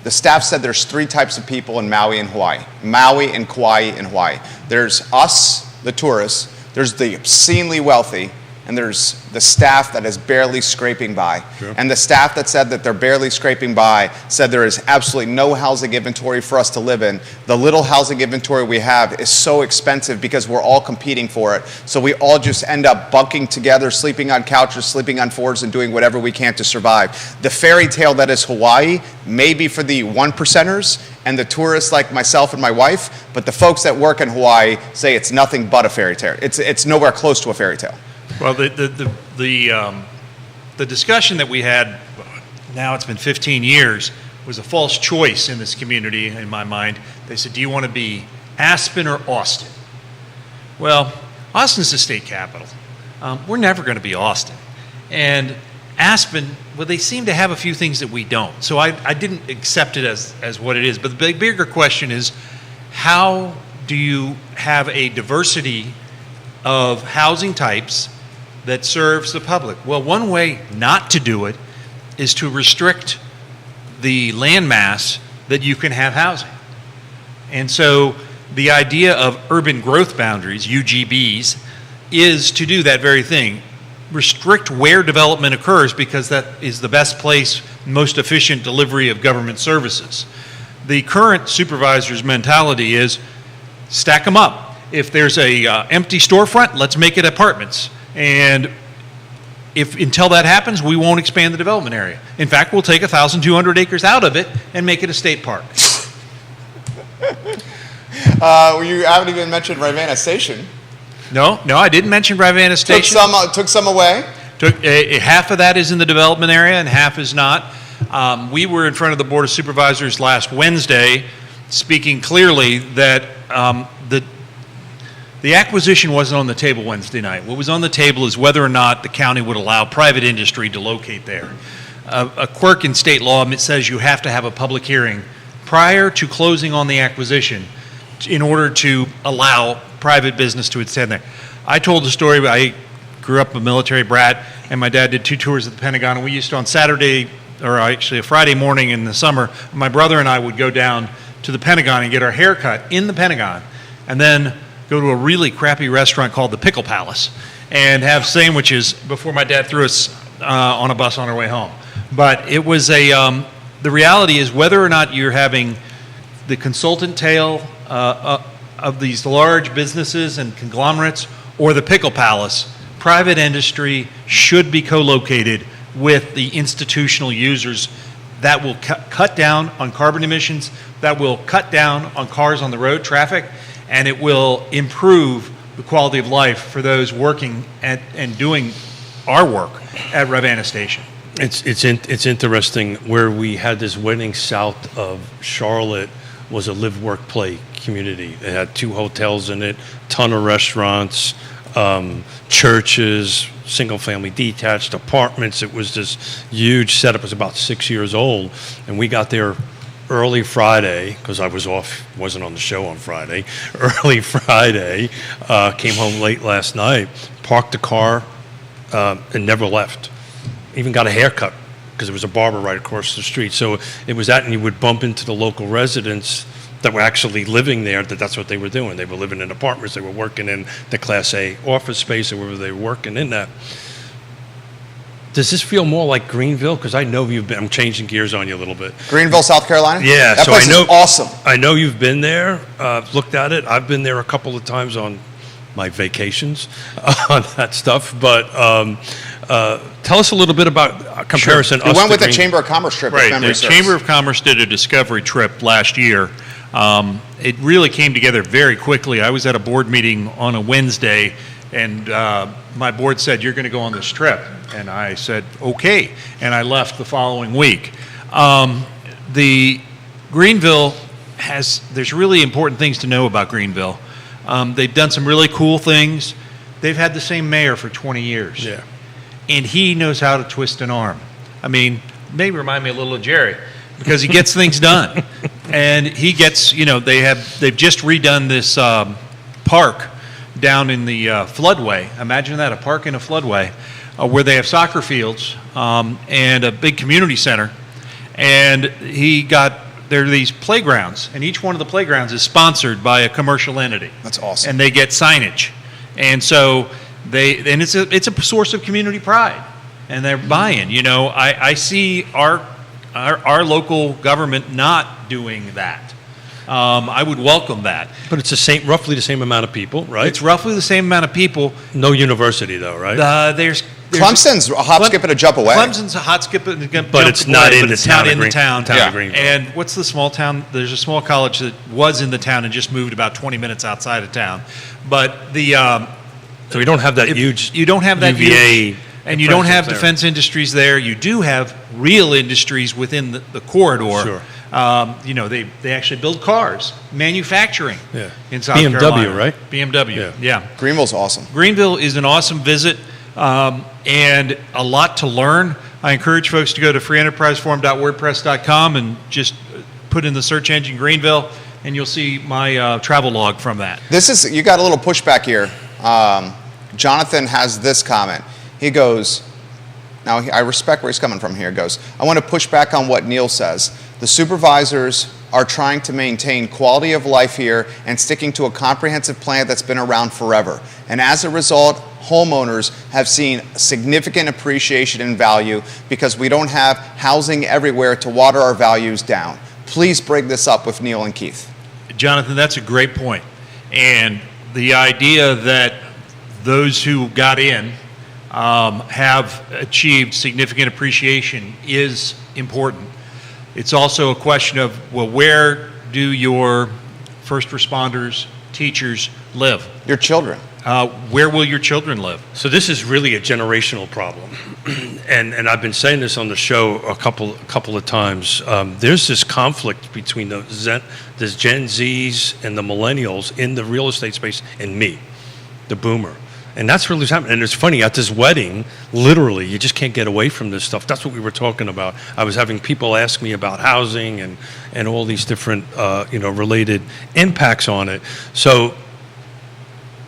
The staff said there's 3 types of people in Maui and Hawaii. Maui and Kauai and Hawaii. There's us, the tourists, there's the obscenely wealthy, and there's the staff that is barely scraping by. Sure. And the staff that said that they're barely scraping by said there is absolutely no housing inventory for us to live in. The little housing inventory we have is so expensive because we're all competing for it. So we all just end up bunking together, sleeping on couches, sleeping on floors, and doing whatever we can to survive. The fairy tale that is Hawaii may be for the 1%ers and the tourists like myself and my wife, but the folks that work in Hawaii say it's nothing but a fairy tale. It's nowhere close to a fairy tale. Well, the discussion that we had, now it's been 15 years, was a false choice in this community, in my mind. They said, do you want to be Aspen or Austin? Well, Austin's the state capital. We're never going to be Austin. And Aspen, well, they seem to have a few things that we don't. So I didn't accept it as what it is. But the bigger question is, how do you have a diversity of housing types that serves the public. Well, one way not to do it is to restrict the land mass that you can have housing. And so the idea of urban growth boundaries, UGBs, is to do that very thing. Restrict where development occurs because that is the best place, most efficient delivery of government services. The current supervisor's mentality is stack them up. If there's a empty storefront, let's make it apartments. And if until that happens, we won't expand the development area. In fact, we'll take 1,200 acres out of it and make it a state park. You haven't even mentioned Ravenna Station. No, I didn't mention Ravenna Station. Took some away. Half of that is in the development area and half is not. We were in front of the Board of Supervisors last Wednesday speaking clearly that the acquisition wasn't on the table Wednesday night. What was on the table is whether or not the county would allow private industry to locate there. A quirk in state law says you have to have a public hearing prior to closing on the acquisition in order to allow private business to attend there. I told the story, I grew up a military brat, and my dad did 2 tours at the Pentagon, and we used to on Saturday, or actually a Friday morning in the summer, my brother and I would go down to the Pentagon and get our hair cut in the Pentagon, and then go to a really crappy restaurant called the Pickle Palace and have sandwiches before my dad threw us on a bus on our way home. But it was the reality is whether or not you're having the consultant tail of these large businesses and conglomerates or the Pickle Palace, private industry should be co-located with the institutional users. That will cut down on carbon emissions, that will cut down on cars on the road, traffic, and it will improve the quality of life for those working and doing our work at Ravenna Station. It's interesting where we had this wedding south of Charlotte was a live, work, play community. It had 2 hotels in it, ton of restaurants, churches, single-family detached apartments. It was this huge setup. It was about 6 years old, and we got there early Friday because I was off, wasn't on the show on Friday. Early Friday, came home late last night, parked the car, and never left. Even got a haircut because there was a barber right across the street. So it was that, and you would bump into the local residents that were actually living there, that's what they were doing. They were living in apartments, they were working in the Class A office space, or wherever they were working in that. Does this feel more like Greenville? Because I know you've been, I'm changing gears on you a little bit. Greenville, South Carolina? Yeah, That so place I know, is awesome. I know you've been there, looked at it. I've been there a couple of times on my vacations on that stuff, but tell us a little bit about comparison. We went with the Chamber of Commerce trip. Right, if memory the serves. Chamber of Commerce did a discovery trip last year. It really came together very quickly. I was at a board meeting on a Wednesday, and my board said, "You're going to go on this trip." And I said, "Okay." And I left the following week. The Greenville there's really important things to know about Greenville. They've done some really cool things. They've had the same mayor for 20 years. Yeah. And he knows how to twist an arm. I mean, maybe remind me a little of Jerry, because he gets things done. And he gets, they've just redone this park down in the floodway. Imagine that, a park in a floodway, where they have soccer fields and a big community center. And there are these playgrounds, and each one of the playgrounds is sponsored by a commercial entity. That's awesome. And they get signage. And so it's a source of community pride, and they're buying. I see our local government not doing that. I would welcome that. But it's roughly the same amount of people, right? It's roughly the same amount of people. No university, though, right? There's Clemson's a hop, skip, and a jump away. Clemson's a hot skip and a jump But it's not away, in but the town. Not in the town. Town of Greenville. And what's the small town? There's a small college that was in the town and just moved about 20 minutes outside of town. But So we don't have that huge. You don't have that UVA huge, and you don't have presence there. defense industries there. You do have real industries within the corridor. Sure. They actually build cars, manufacturing. Yeah. In South BMW, Carolina. right? BMW. Yeah. Greenville's awesome. Greenville is an awesome visit, and a lot to learn. I encourage folks to go to freeenterpriseforum.wordpress.com and just put in the search engine Greenville, and you'll see my travel log from that. You got a little pushback here. Jonathan has this comment. He goes, now I respect where he's coming from here. He goes, I want to push back on what Neil says. The supervisors are trying to maintain quality of life here and sticking to a comprehensive plan that's been around forever. And as a result, homeowners have seen significant appreciation in value because we don't have housing everywhere to water our values down. Please bring this up with Neil and Keith. Jonathan, that's a great point. And the idea that those who got in have achieved significant appreciation is important. It's also a question of, well, where do your first responders, teachers live? Your children. Where will your children live? So this is really a generational problem, and I've been saying this on the show a couple of times. There's this conflict between the Gen Zs and the millennials in the real estate space and me, the boomer. And that's really what's happening. And it's funny, at this wedding, literally, you just can't get away from this stuff. That's what we were talking about. I was having people ask me about housing and all these different, related impacts on it. So,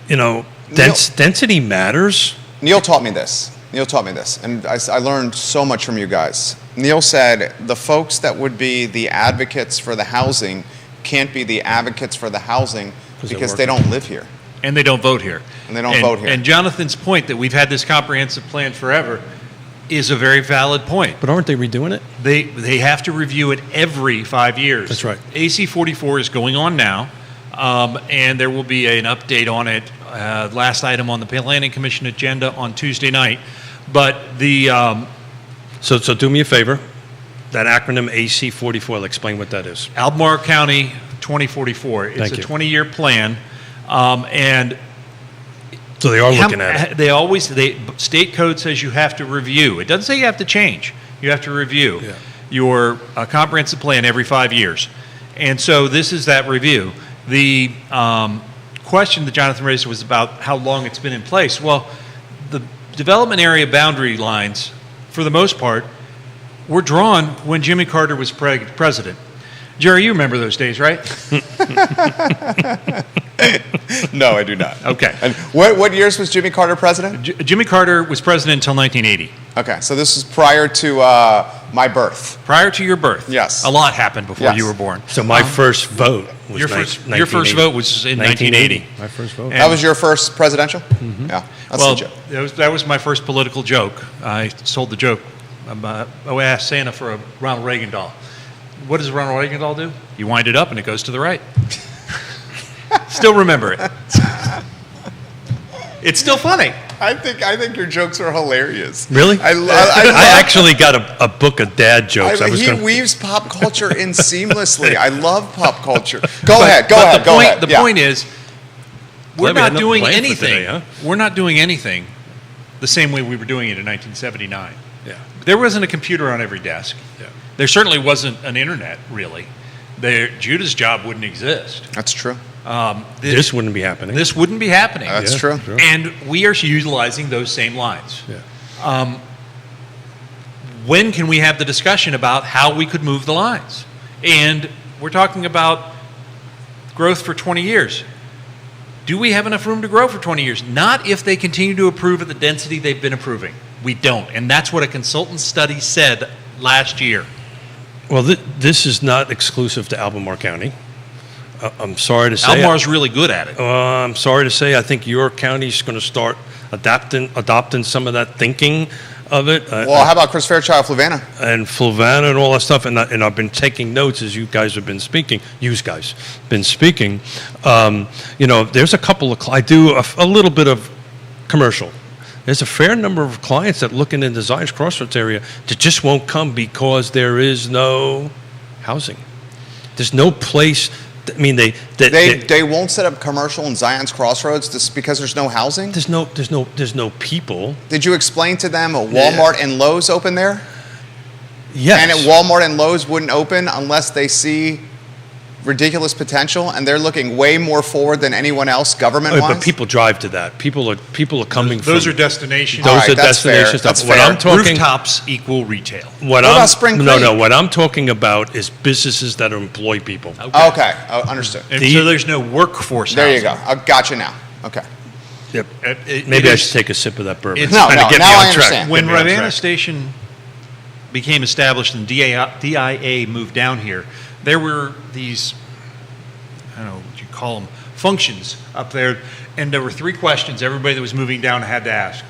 density matters. Neil taught me this. And I learned so much from you guys. Neil said the folks that would be the advocates for the housing can't be the advocates for the housing because they don't live here. And they don't vote here. And Jonathan's point that we've had this comprehensive plan forever is a very valid point. But aren't they redoing it? They have to review it every 5 years. That's right. AC 44 is going on now, and there will be an update on it, last item on the Planning Commission agenda on Tuesday night. But the... So do me a favor. That acronym AC 44, explain what that is. Albemarle County 2044. It's Thank a you. 20-year plan, and So they are looking at it. State code says you have to review. It doesn't say you have to change. You have to review your comprehensive plan every 5 years. And so this is that review. The question that Jonathan raised was about how long it's been in place. Well, the development area boundary lines, for the most part, were drawn when Jimmy Carter was president. Jerry, you remember those days, right? No, I do not. Okay. And what years was Jimmy Carter president? Jimmy Carter was president until 1980. Okay, so this is prior to my birth. Prior to your birth. Yes. A lot happened before Yes. you were born. So my first vote was Your first vote was in 1980. My first vote. That was your first presidential? Yeah, that's Well, legit. that was my first political joke. I sold the joke. I asked Santa for a Ronald Reagan doll. What does a Ronald Reagan doll do? You wind it up and it goes to the right. Still remember it. It's still funny. I think your jokes are hilarious. Really? I actually got a book of dad jokes. He weaves pop culture in seamlessly. I love pop culture. Go ahead. The point is, we're Glad we had not nothing doing planned for anything. today, huh? We're not doing anything the same way we were doing it in 1979. Yeah. There wasn't a computer on every desk. Yeah. There certainly wasn't an internet, really. Judah's job wouldn't exist. That's true. This wouldn't be happening. This wouldn't be happening. That's true. And we are utilizing those same lines. Yeah. When can we have the discussion about how we could move the lines? And we're talking about growth for 20 years. Do we have enough room to grow for 20 years? Not if they continue to approve at the density they've been approving. We don't. And that's what a consultant study said last year. Well, this is not exclusive to Albemarle County. I'm sorry to say. Albemarle's really good at it. I'm sorry to say, I think your county's going to start adopting some of that thinking of it. Well, how about Chris Fairchild, Fluvanna? And Fluvanna and all that stuff. And I've been taking notes as you guys have been speaking. There's a couple of, I do a little bit of commercial. There's a fair number of clients that look in the Zions Crossroads area that just won't come because there is no housing. There's no place. I mean, They won't set up commercial in Zion's Crossroads just because there's no housing? There's no people. Did you explain to them a Walmart and Lowe's open there? Yes. And Walmart and Lowe's wouldn't open unless they see ridiculous potential, and they're looking way more forward than anyone else government-wise? But people drive to that. People are coming from. Those are destinations. Those All right, are that's fair. destination stuff. That's What fair. I'm talking. Rooftops equal retail. What about Spring No, Creek? what I'm talking about is businesses that employ people. Okay, understood. And The- so there's no workforce There you housing. go. I gotcha now. Okay. Yep. It Maybe I is- should take a sip of that bourbon. it's- No, Kinda no, get me now on I track. understand. When Get me on Ravenna track. Station became established and DIA moved down here, there were these, I don't know what you call them, functions up there, and there were 3 questions everybody that was moving down had to ask.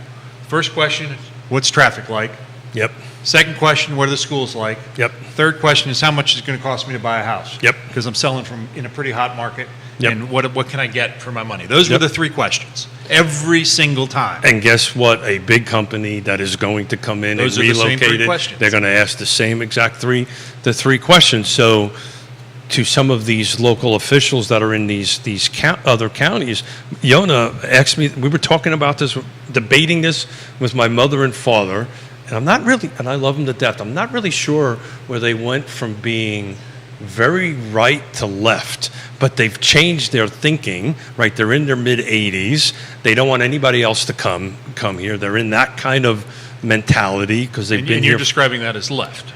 First question, what's traffic like? Yep, Second question, what are the schools like? yep, Third question is how much is it going to cost me to buy a house? Yep. Because I'm selling from in a pretty hot market. Yep. And what can I get for my money? Those were Yep. the 3 questions every single time. and guess what? A big company that is going to come in Those and are the same 3 relocate it, questions. they're going to ask the same exact the 3 questions. So to some of these local officials that are in these other counties, Yona asked me, we were talking about this, debating this with my mother and father, and I'm not really, and I love them to death, I'm not really sure where they went from being very right to left, but they've changed their thinking, right? They're in their mid-80s. They don't want anybody else to come here. They're in that kind of mentality because they've And been you're here. describing that as left.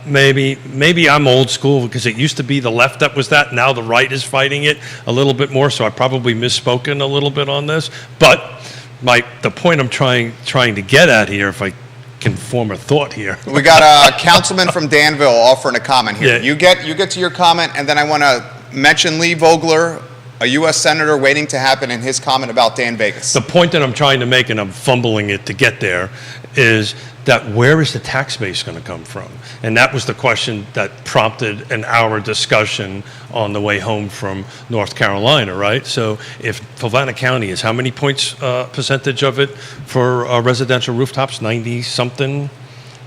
Maybe I'm old school because it used to be the left that was that. Now the right is fighting it a little bit more. So I probably misspoken a little bit on this. But the point I'm trying to get at here, if I can form a thought here. We got a councilman from Danville offering a comment here. Yeah. You get to your comment, and then I want to mention Lee Vogler, a U.S. Senator waiting to happen in his comment about Dan Vegas. The point that I'm trying to make, and I'm fumbling it to get there, is that where is the tax base going to come from? And that was the question that prompted an hour discussion on the way home from North Carolina, right? So if Fluvanna County is how many points percentage of it for residential rooftops? 90 something,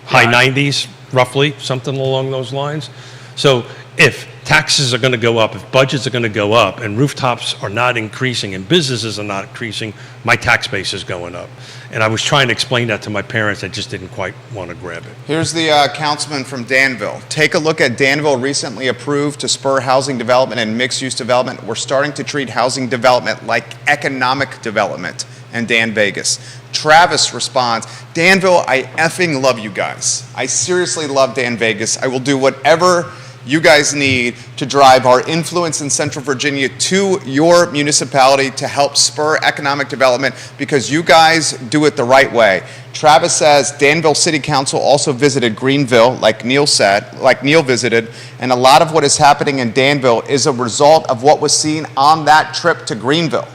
high 90s roughly, something along those lines. So if taxes are going to go up, if budgets are going to go up, and rooftops are not increasing and businesses are not increasing, my tax base is going up. And I was trying to explain that to my parents. I just didn't quite want to grab it. Here's the councilman from Danville. Take a look at Danville recently approved to spur housing development and mixed-use development. We're starting to treat housing development like economic development. And Dan Vegas. Travis responds, Danville, I effing love you guys. I seriously love Dan Vegas. I will do whatever you guys need to drive our influence in Central Virginia to your municipality to help spur economic development because you guys do it the right way. Travis says Danville City Council also visited Greenville, like Neil visited, and a lot of what is happening in Danville is a result of what was seen on that trip to Greenville.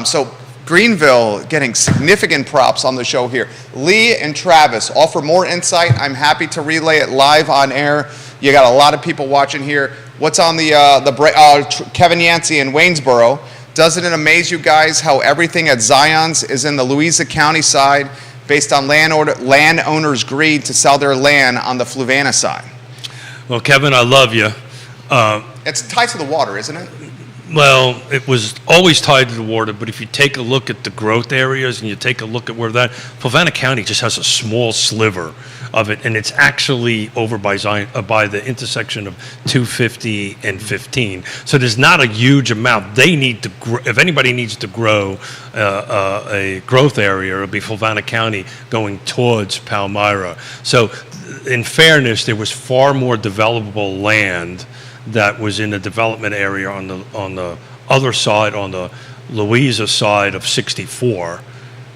So Greenville getting significant props on the show here. Lee and Travis offer more insight. I'm happy to relay it live on air. You got a lot of people watching here. What's on Kevin Yancey in Waynesboro? Doesn't it amaze you guys how everything at Zion's is in the Louisa County side based on landowners' greed to sell their land on the Fluvanna side? Well, Kevin, I love you. It's tied to the water, isn't it? Well, it was always tied to the water, but if you take a look at the growth areas and you take a look at where Fluvanna County just has a small sliver of it, and it's actually over by Zion, by the intersection of 250 and 15. So there's not a huge amount. They need to grow, if anybody needs to grow a growth area, it'll be Fluvanna County going towards Palmyra. So in fairness, there was far more developable land that was in the development area on the other side, on the Louisa side of 64,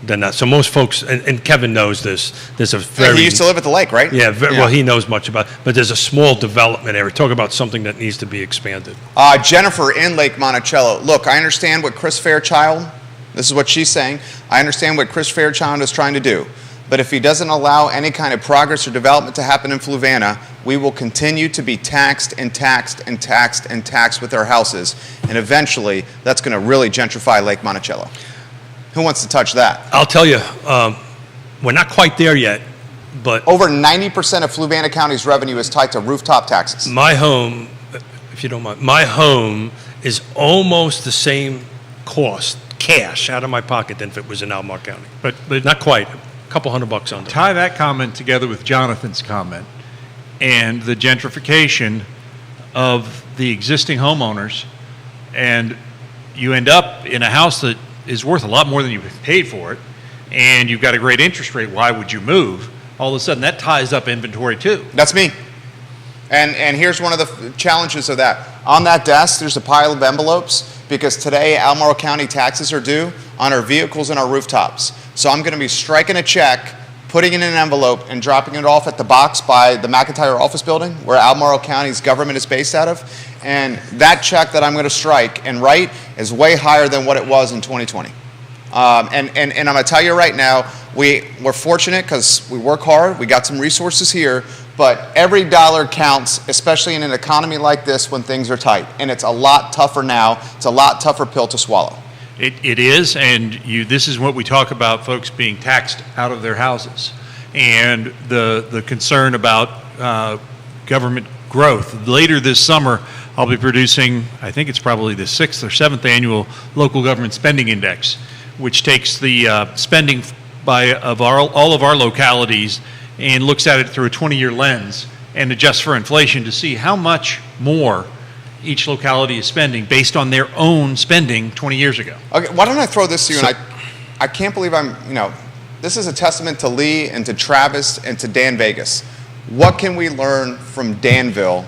than that. So most folks, and Kevin knows this, there's a very... He used to live at the lake, right? Yeah, well, he knows much about it, but there's a small development area. Talk about something that needs to be expanded. Jennifer in Lake Monticello. Look, I understand what Chris Fairchild, this is what she's saying, I understand what Chris Fairchild is trying to do. But if he doesn't allow any kind of progress or development to happen in Fluvanna, we will continue to be taxed and taxed and taxed and taxed with our houses. And eventually, that's going to really gentrify Lake Monticello. Who wants to touch that? I'll tell you, we're not quite there yet, but Over 90% of Fluvanna County's revenue is tied to rooftop taxes. my home, if you don't mind, my home is almost the same cost, cash, out of my pocket than if it was in Albemarle County. But Not quite, a couple $100 under. tie that comment together with Jonathan's comment and the gentrification of the existing homeowners, and you end up in a house that is worth a lot more than you paid for it, and you've got a great interest rate. Why would you move? All of a sudden, that ties up inventory too. That's me. And here's one of the challenges of that. On that desk, there's a pile of envelopes. because today Albemarle County taxes are due on our vehicles and our rooftops. So I'm going to be striking a check, putting it in an envelope, and dropping it off at the box by the McIntyre office building, where Albemarle County's government is based out of. And that check that I'm going to strike and write is way higher than what it was in 2020. And I'm going to tell you right now, we're fortunate because we work hard, we got some resources here, but every dollar counts, especially in an economy like this when things are tight. And it's a lot tougher now. It's a lot tougher pill to swallow. It is, and this is what we talk about, folks being taxed out of their houses, and the concern about government growth. Later this summer, I'll be producing, I think it's probably the 6th or 7th annual Local Government Spending Index, which takes the spending of all of our localities and looks at it through a 20-year lens and adjusts for inflation to see how much more each locality is spending based on their own spending 20 years ago. Okay, why don't I throw this to you? And I can't believe this is a testament to Lee and to Travis and to Dan Vegas. What can we learn from Danville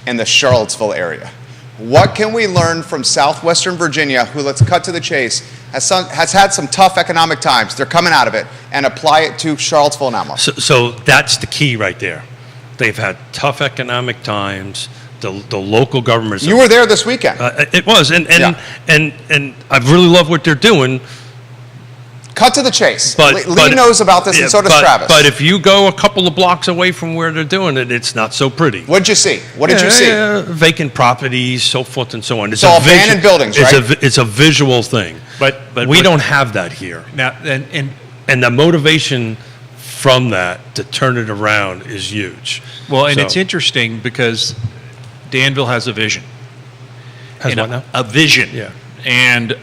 and the Charlottesville area? What can we learn from Southwestern Virginia, who, let's cut to the chase, has had some tough economic times, they're coming out of it, and apply it to Charlottesville and Albemarle? So that's the key right there. They've had tough economic times. The local governments. You were there this weekend. It was, and I really love what they're doing. Cut to the chase. But Lee knows about this, and so does Travis. But if you go a couple of blocks away from where they're doing it, it's not so pretty. What did you see? What did you see? Vacant properties, so forth and so on. It's all abandoned buildings, right? It's a visual thing. But we don't have that here. Now, And the motivation from that to turn it around is huge. well, and So- it's interesting because Danville has a vision. Has And what now? A vision. Yeah. And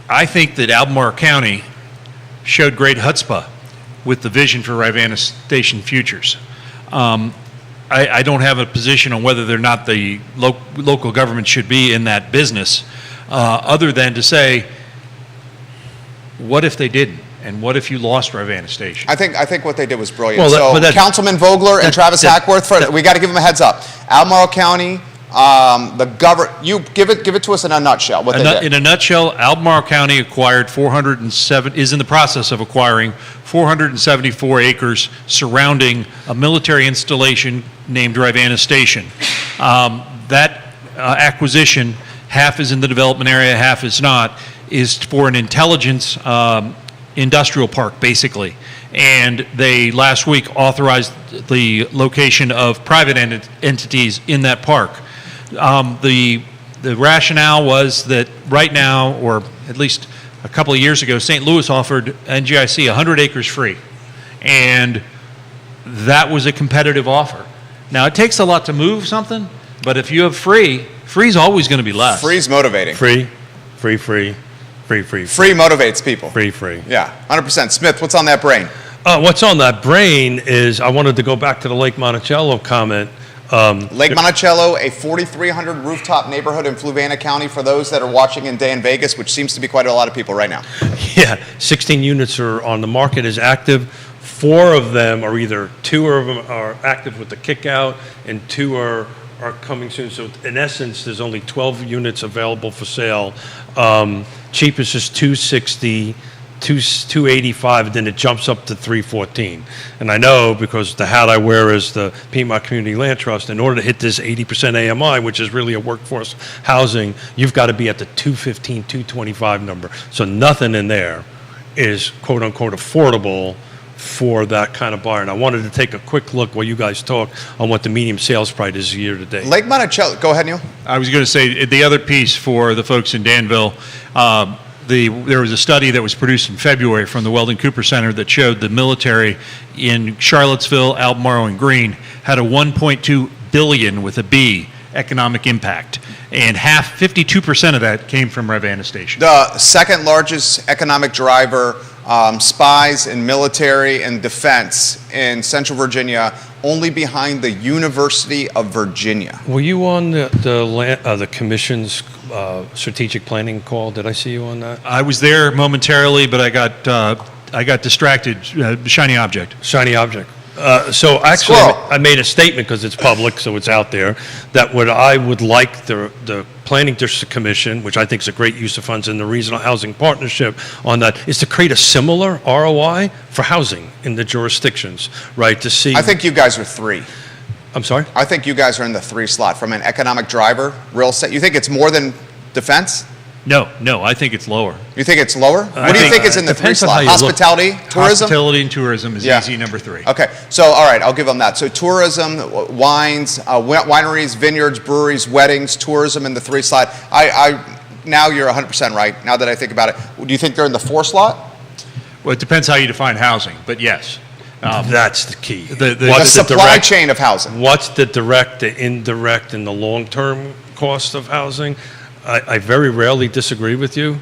I think that Albemarle County showed great chutzpah with the vision for Rivanna Station Futures. I don't have a position on whether or not the local government should be in that business, other than to say, what if they didn't? And what if you lost Rivanna Station? I think what they did was brilliant. Well, but Councilman Vogler and Travis Hackworth, we got to give them a heads up. Albemarle County, you give it to us in a nutshell. What they did. In a nutshell, Albemarle County acquired is in the process of acquiring 474 acres surrounding a military installation named Rivanna Station. That acquisition, half is in the development area, half is not, is for an intelligence industrial park, basically. And they last week authorized the location of private entities in that park. The rationale was that right now, or at least a couple of years ago, St. Louis offered NGIC 100 acres free. And that was a competitive offer. Now, it takes a lot to move something, but if you have free's always going to be less. Free's motivating. Free. Free motivates people. Free. Yeah, 100%. Smith, what's on that brain? What's on that brain is I wanted to go back to the Lake Monticello comment. Lake Monticello, a 4,300 rooftop neighborhood in Fluvanna County for those that are watching in Dan Vegas, which seems to be quite a lot of people right now. Yeah, 16 units are on the market, is active. 4 of them are two of them are active with the kick-out, and 2 are coming soon. So in essence, there's only 12 units available for sale. Cheapest is $260, $285, and then it jumps up to $314. And I know because the hat I wear is the Piedmont Community Land Trust. In order to hit this 80% AMI, which is really a workforce housing, you've got to be at the 215, 225 number. So nothing in there is quote unquote affordable for that kind of buyer. And I wanted to take a quick look while you guys talk on what the median sales price is year to date. Lake Monticello, go ahead, Neil. I was going to say the other piece for the folks in Danville, there was a study that was produced in February from the Weldon Cooper Center that showed the military in Charlottesville, Albemarle, and Greene had a $1.2 billion with a B economic impact, and 52% of that came from Rivanna Station. The second largest economic driver, spies and military and defense in Central Virginia, only behind the University of Virginia. Were you on the commission's strategic planning call? Did I see you on that? I was there momentarily, but I got distracted. Shiny object. Shiny object. So actually, Squirrel. I made a statement because it's public, so it's out there, that what I would like the Planning District Commission, which I think is a great use of funds, and the Regional Housing Partnership on that, is to create a similar ROI for housing in the jurisdictions, right? To see. I think you guys are 3. I'm sorry? I think you guys are in the 3 slot from an economic driver, real estate. You think it's more than defense? No, I think it's lower. You think it's lower? What do you think is in the 3 depends on how slot? you look. Hospitality, tourism? Hospitality and tourism is Yeah. easy number 3. Okay, so all right, I'll give them that. So tourism, wines, wineries, vineyards, breweries, weddings, tourism in the 3 slot. Now you're 100% right. Now that I think about it, do you think they're in the 4 slot? Well, it depends how you define housing, but yes. That's the key. The The What's supply direct- chain of housing. What's the direct, the indirect, and the long-term cost of housing? I very rarely disagree with you,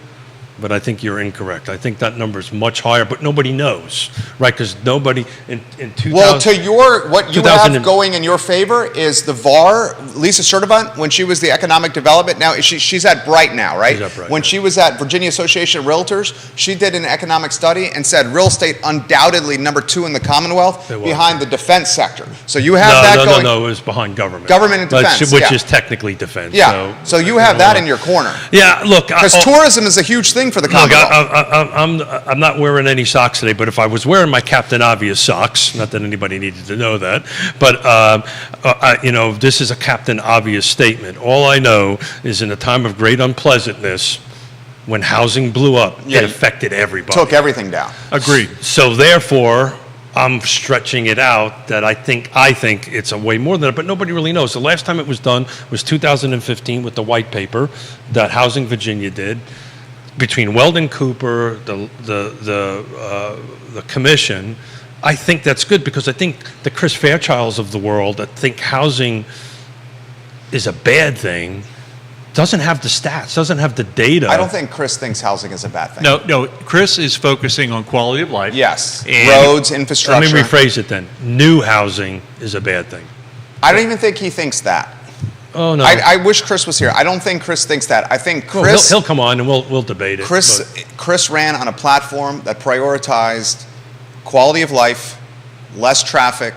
but I think you're incorrect. I think that number is much higher, but nobody knows, right? Because nobody in 2000. Well, to what you 2000 have going in your favor is the VAR, Lisa Sturtevant, when she was the economic development. Now she's at Bright now, right? She's at Bright, when yeah. she was at Virginia Association of Realtors, she did an economic study and said real estate undoubtedly number 2 in the Commonwealth It was. behind the defense sector. So you have that no, going. no, it was behind government. Government and But defense, which yeah. is technically defense. Yeah. So you have that in your corner. Yeah, look. Because tourism is a huge thing for the Look, Commonwealth. I'm not wearing any socks today, but if I was wearing my Captain Obvious socks, not that anybody needed to know that, but this is a Captain Obvious statement. All I know is in a time of great unpleasantness, when housing blew up, Yeah, it affected everybody. Took everything down. Agreed. So therefore, I'm stretching it out that I think it's a way more than that, but nobody really knows. The last time it was done was 2015 with the white paper that Housing Virginia did. Between Weldon Cooper, the commission, I think that's good because I think the Chris Fairchilds of the world that think housing is a bad thing doesn't have the stats, doesn't have the data. I don't think Chris thinks housing is a bad thing. No, Chris is focusing on quality of life. Yes. And- Roads, Let infrastructure. me rephrase it then. New housing is a bad thing. I don't even think he thinks that. Oh, no. I wish Chris was here. I don't think Chris thinks that. I think Well, Chris he'll come on and we'll debate it. Chris ran on a platform that prioritized quality of life, less traffic,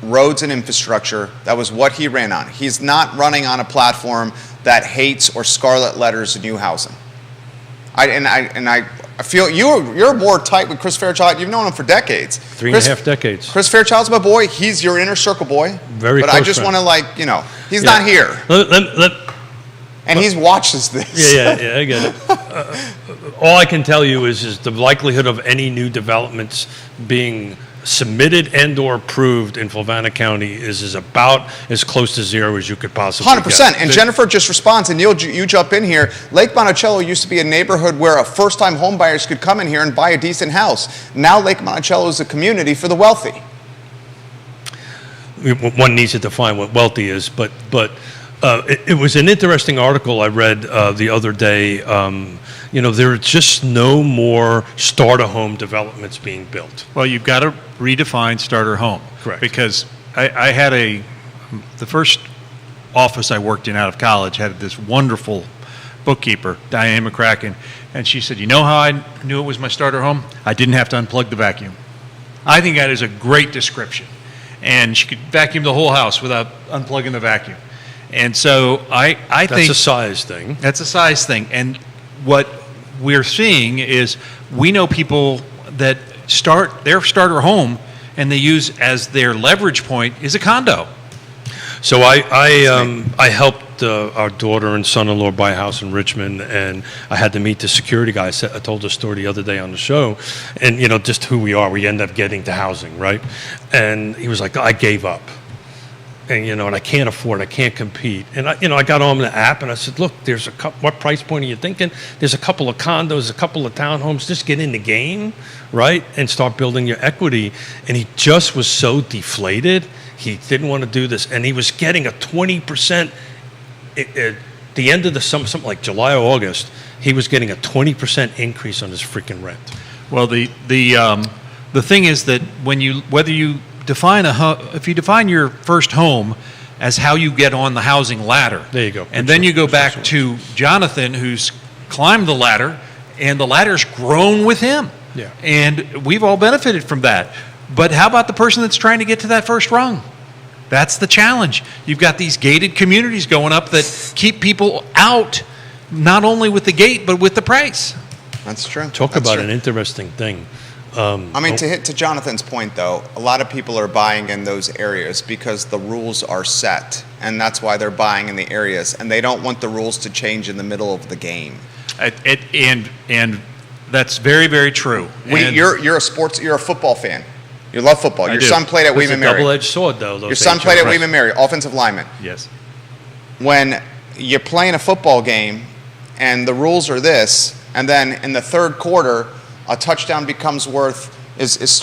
roads and infrastructure. That was what he ran on. He's not running on a platform that hates or scarlet letters new housing. I feel you're more tight with Chris Fairchild. You've known him for decades. 3.5 decades. Chris Fairchild's my boy. He's your inner circle boy. Very But I close just friend. want to he's Yeah. not here. And he watches this. Yeah, I get it. All I can tell you is the likelihood of any new developments being submitted and or approved in Fluvanna County is about as close to zero as you could possibly 100%. get. And Jennifer just responds, and you jump in here. Lake Monticello used to be a neighborhood where first-time homebuyers could come in here and buy a decent house. Now Lake Monticello is a community for the wealthy. One needs to define what wealthy is, but it was an interesting article I read the other day. There are just no more starter home developments being built. Well, you've got to redefine starter home. Correct. Because I had the first office I worked in out of college had this wonderful bookkeeper, Diane McCracken, and she said, you know how I knew it was my starter home? I didn't have to unplug the vacuum. I think that is a great description. And she could vacuum the whole house without unplugging the vacuum. And so I think That's a size thing. that's a size thing. And what we're seeing is we know people that start their starter home and they use as their leverage point is a condo. So I helped our daughter and son-in-law buy a house in Richmond, and I had to meet the security guy. I told the story the other day on the show, and just who we are. We end up getting to housing, right? And he was like, I gave up. And and I can't afford it, I can't compete. And I got on the app and I said, look, there's a couple, what price point are you thinking? There's a couple of condos, a couple of townhomes, just get in the game, right? And start building your equity. And he just was so deflated, he didn't want to do this. And he was getting a 20%, at the end of the summer, something like July or August, he was getting a 20% increase on his freaking rent. Well, the thing is that whether you define if you define your first home as how you get on the housing ladder. There you go. And then you go back to Jonathan, who's climbed the ladder, and the ladder's grown with him. Yeah. And we've all benefited from that. But how about the person that's trying to get to that first rung? That's the challenge. You've got these gated communities going up that keep people out, not only with the gate, but with the price. That's true. Talk That's about true. an interesting thing. I mean, to hit to Jonathan's point, though, a lot of people are buying in those areas because the rules are set, and that's why they're buying in the areas, and they don't want the rules to change in the middle of the game. And that's very, very true. And You're a football fan. You love football. I Your do. son played at It's a William Mary. double-edged sword, though. Your son played at William Mary, offensive lineman. yes. When you're playing a football game and the rules are this, and then in the third quarter, a touchdown becomes worth is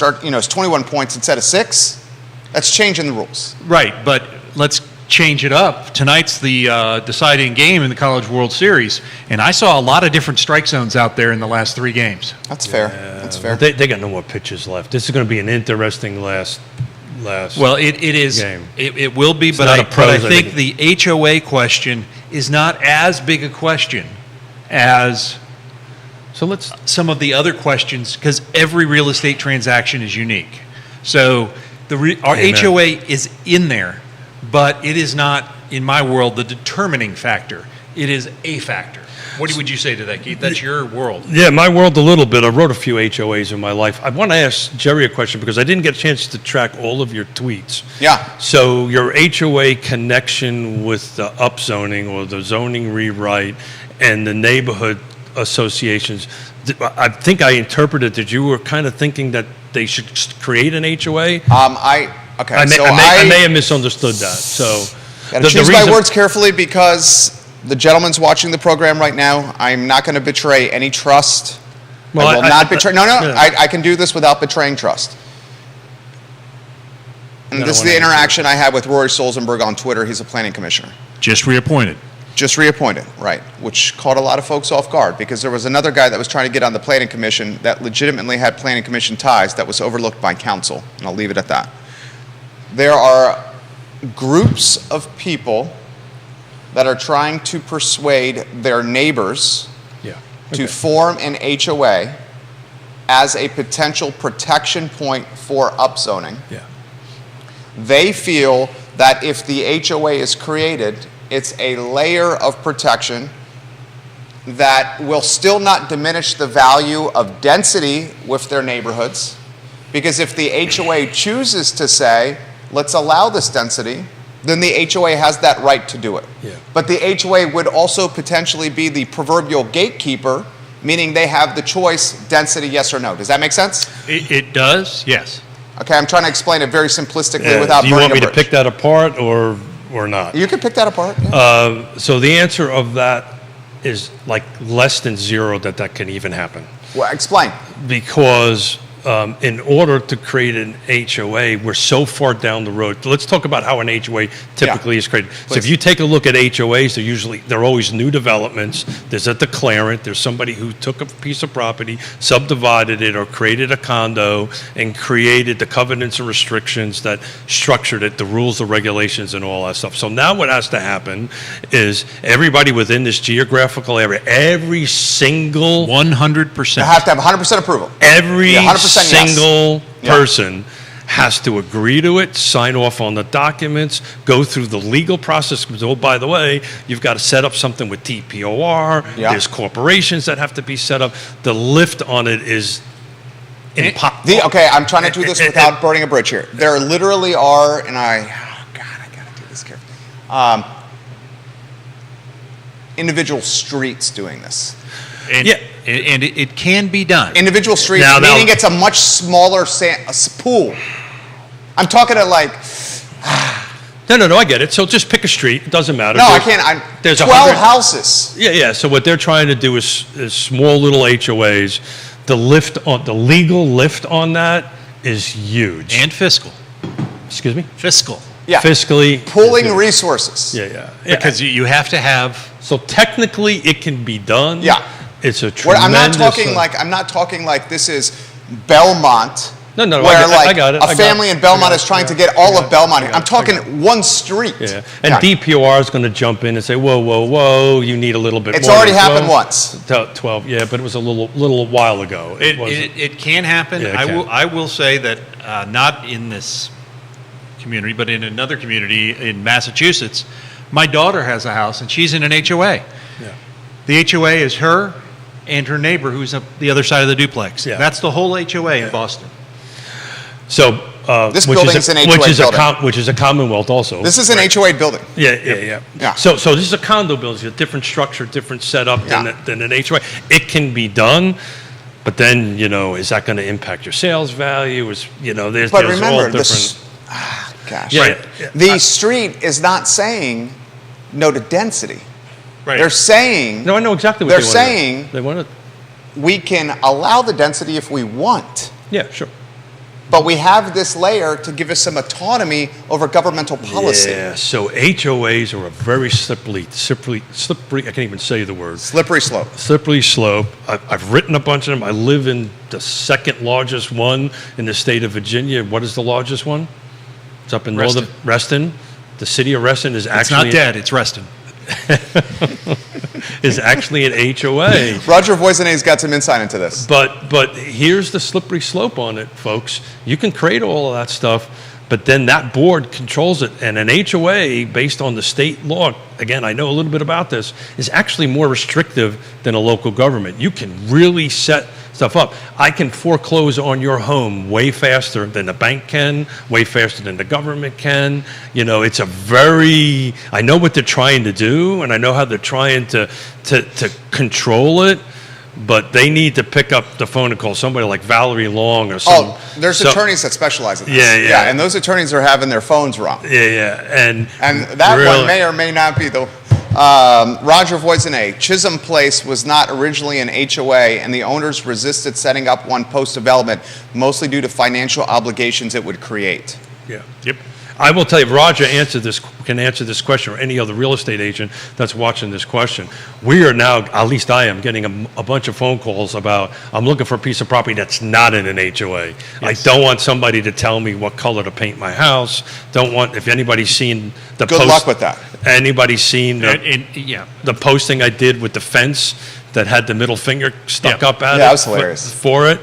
21 points instead of 6. That's changing the rules. Right, but let's change it up. Tonight's the deciding game in the College World Series, and I saw a lot of different strike zones out there in the last 3 games. That's fair. That's fair. They got no more pitches left. This is going to be an interesting last. Well, it is. Game. It will be, but not I a pros, I think the HOA question is not as big a question as So let's. some of the other questions, because every real estate transaction is unique. So our Amen. HOA is in there, but it is not, in my world, the determining factor. It is a factor. What would you say to that, Keith? That's your world. Yeah, my world a little bit. I wrote a few HOAs in my life. I want to ask Jerry a question because I didn't get a chance to track all of your tweets. Yeah. So your HOA connection with the upzoning or the zoning rewrite and the neighborhood associations, I think I interpreted that you were kind of thinking that they should create an HOA. I may have misunderstood that. So gotta choose my words carefully because the gentleman's watching the program right now. I'm not going to betray any trust. Well, I will not betray. No, yeah. I can do this without betraying trust. And Then I this is wanna the answer. interaction I had with Rory Stolzenberg on Twitter. He's a planning commissioner. Just reappointed. Just reappointed, right, which caught a lot of folks off guard because there was another guy that was trying to get on the planning commission that legitimately had planning commission ties that was overlooked by council, and I'll leave it at that. There are groups of people that are trying to persuade their neighbors Yeah. to form an HOA as a potential protection point for upzoning. Yeah. They feel that if the HOA is created, it's a layer of protection that will still not diminish the value of density with their neighborhoods. Because if the HOA chooses to say, let's allow this density, then the HOA has that right to do it. Yeah. But the HOA would also potentially be the proverbial gatekeeper, meaning they have the choice, density, yes or no. Does that make sense? It does, yes. Okay, I'm trying to explain it very simplistically Yeah. without Do you burning want me a to bridge. pick that apart or not? You can pick that apart. Yeah. So the answer of that is like less than 0 that can even happen. Well, explain. Because in order to create an HOA, we're so far down the road. Let's talk about how an HOA typically is created. So if Please. you take a look at HOAs, they're always new developments. There's a declarant. There's somebody who took a piece of property, subdivided it, or created a condo and created the covenants and restrictions that structured it, the rules, the regulations, and all that stuff. So now what has to happen is everybody within this geographical area, every single 100%. You have to have 100% approval. every Yeah, 100% yes. single Yeah. person has to agree to it, sign off on the documents, go through the legal process. Because, oh, by the way, you've got to set up something with TPOR. Yeah. There's corporations that have to be set up. The lift on it is impossible. Okay, I'm trying to do this without burning a bridge here. There literally are, and I gotta do this carefully. Individual streets doing this. And, Yeah. and it can be done. Individual streets, Now- meaning it's a much smaller pool. I'm talking to like, No, I get it. So just pick a street. It doesn't matter. no, I There's- can't. there's 12 100 houses. Yeah. So what they're trying to do is small little HOAs. The legal lift on that is huge. And fiscal. Excuse me? Fiscal. Yeah. Fiscally. Pooling resources. Yeah. Because you have to have. So technically, it can be done. Yeah. It's a Where tremendous. I'm not talking like this is Belmont. No, where I got it. a family in Belmont is trying to get all of Belmont. I'm I talking one street. Yeah. And DPOR is going to jump in and say, whoa, you need a little bit It's more. already than happened 12. once. 12, yeah, but it was a little while ago. It can happen. Yeah, it I can. will say that not in this community, but in another community in Massachusetts. My daughter has a house, and she's in an HOA. Yeah. The HOA is her and her neighbor, who's up the other side of the duplex. Yeah. That's the whole HOA in Boston. So, This which building's is an a, HOA which is building. which is a Commonwealth also. This is an HOA building. Yeah. Yeah. So this is a condo building, a different structure, different setup Yeah. than an HOA. It can be done, but then, is that going to impact your sales value? There's But all remember, different. Gosh. Yeah. The street is not saying no to density. Right. They're saying No, I know exactly what They're they want to do. saying- They want to. we can allow the density if we want, Yeah, sure. but we have this layer to give us some autonomy over governmental policy. Yeah. So HOAs are a very slippery. I can't even say the word. Slippery slope. Slippery slope. I've written a bunch of them. I live in the second largest one in the state of Virginia. What is the largest one? It's up in northern Reston. The city of Reston is It's actually not dead, it's Reston. is actually an HOA. Roger Voisinet's got some insight into this. But here's the slippery slope on it, folks. You can create all of that stuff, but then that board controls it. And an HOA, based on the state law, again, I know a little bit about this, is actually more restrictive than a local government. You can really set stuff up. I can foreclose on your home way faster than the bank can, way faster than the government can. It's I know what they're trying to do, and I know how they're trying to control it, but they need to pick up the phone and call somebody like Valerie Long or some. There's attorneys that specialize in this. Yeah. And those attorneys are having their phones wrong. Yeah. And that really, one may or may not be the. Roger Voisinet, Chisholm Place was not originally an HOA, and the owners resisted setting up one post-development, mostly due to financial obligations it would create. Yeah. Yep. I will tell you, Roger can answer this question, or any other real estate agent that's watching this question. We are now, at least I am, getting a bunch of phone calls about, I'm looking for a piece of property that's not in an HOA. Yes. I don't want somebody to tell me what color to paint my house. If anybody's seen the Good luck with that. Anybody's seen the posting I did with the fence that had the middle finger stuck up at it? Yeah, that was hilarious. For it.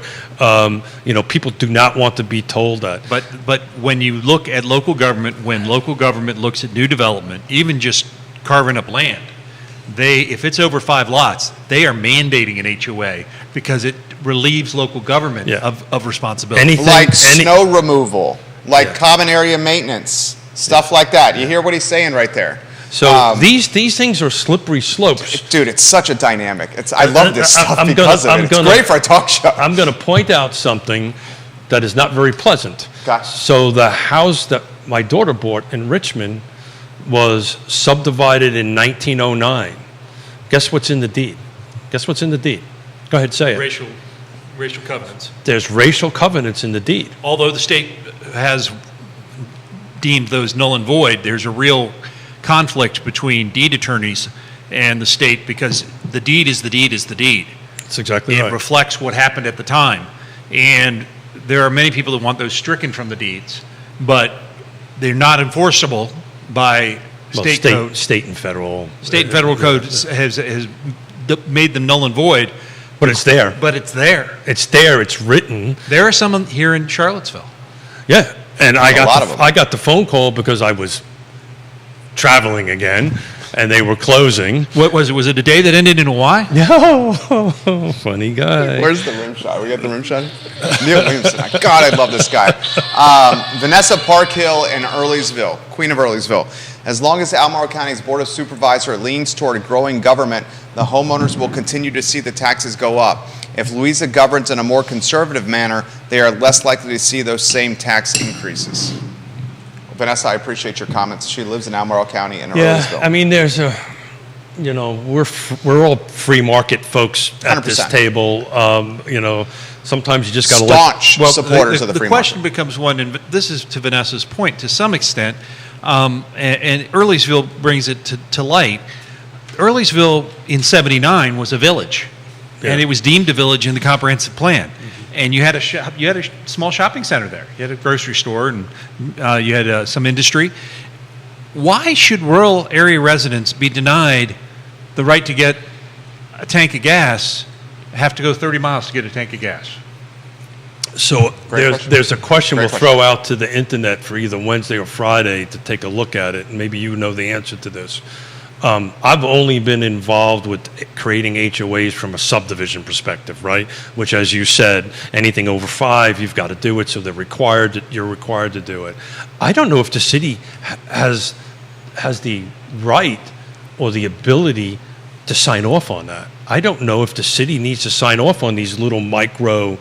People do not want to be told that. But when you look at local government, when local government looks at new development, even just carving up land, if it's over 5 lots, they are mandating an HOA because it relieves local government of responsibility. Snow removal, common area maintenance, stuff like that. You hear what he's saying right there. So these things are slippery slopes. Dude, it's such a dynamic. I love this stuff because of it. It's great for a talk show. I'm going to point out something that is not very pleasant. Gosh. So the house that my daughter bought in Richmond was subdivided in 1909. Guess what's in the deed? Guess what's in the deed? Go ahead, say it. Racial covenants. There's racial covenants in the deed. Although the state has deemed those null and void, there's a real conflict between deed attorneys and the state because the deed is the deed is the deed. That's exactly right. It reflects what happened at the time. And there are many people that want those stricken from the deeds, but they're not enforceable by state code. State and federal. State and federal code has made them null and void. But it's there. But it's there. It's there. It's written. There are some here in Charlottesville. Yeah. And I I got the phone call because I was traveling again, and they were closing. What was it? Was it a day that ended in a Y? No, funny guy. Where's the rim shot? We got the rim shot? Neil Williamson. God, I love this guy. Vanessa Parkhill in Earlysville, Queen of Earlysville. As long as Albemarle County's Board of Supervisors leans toward growing government, the homeowners will continue to see the taxes go up. If Louisa governs in a more conservative manner, they are less likely to see those same tax increases. Vanessa, I appreciate your comments. She lives in Albemarle County in Earlysville. I mean, there's we're all free market folks at 100%. this table. Sometimes you just got to Staunch supporters of the free market. The question market. becomes one, and this is to Vanessa's point to some extent, and Earlysville brings it to light. Earlysville in '79 was a village, and it was deemed a village in the comprehensive plan. And you had a small shopping center there. You had a grocery store, and you had some industry. Why should rural area residents be denied the right to get a tank of gas, have to go 30 miles to get a tank of gas? So Great question. there's a question Great we'll throw out to the internet for either Wednesday or Friday to take a look at it, and maybe you know the answer to this. I've only been involved with creating HOAs from a subdivision perspective, right? Which, as you said, anything over 5, you've got to do it, so you're required to do it. I don't know if the city has the right or the ability to sign off on that. I don't know if the city needs to sign off on these little micro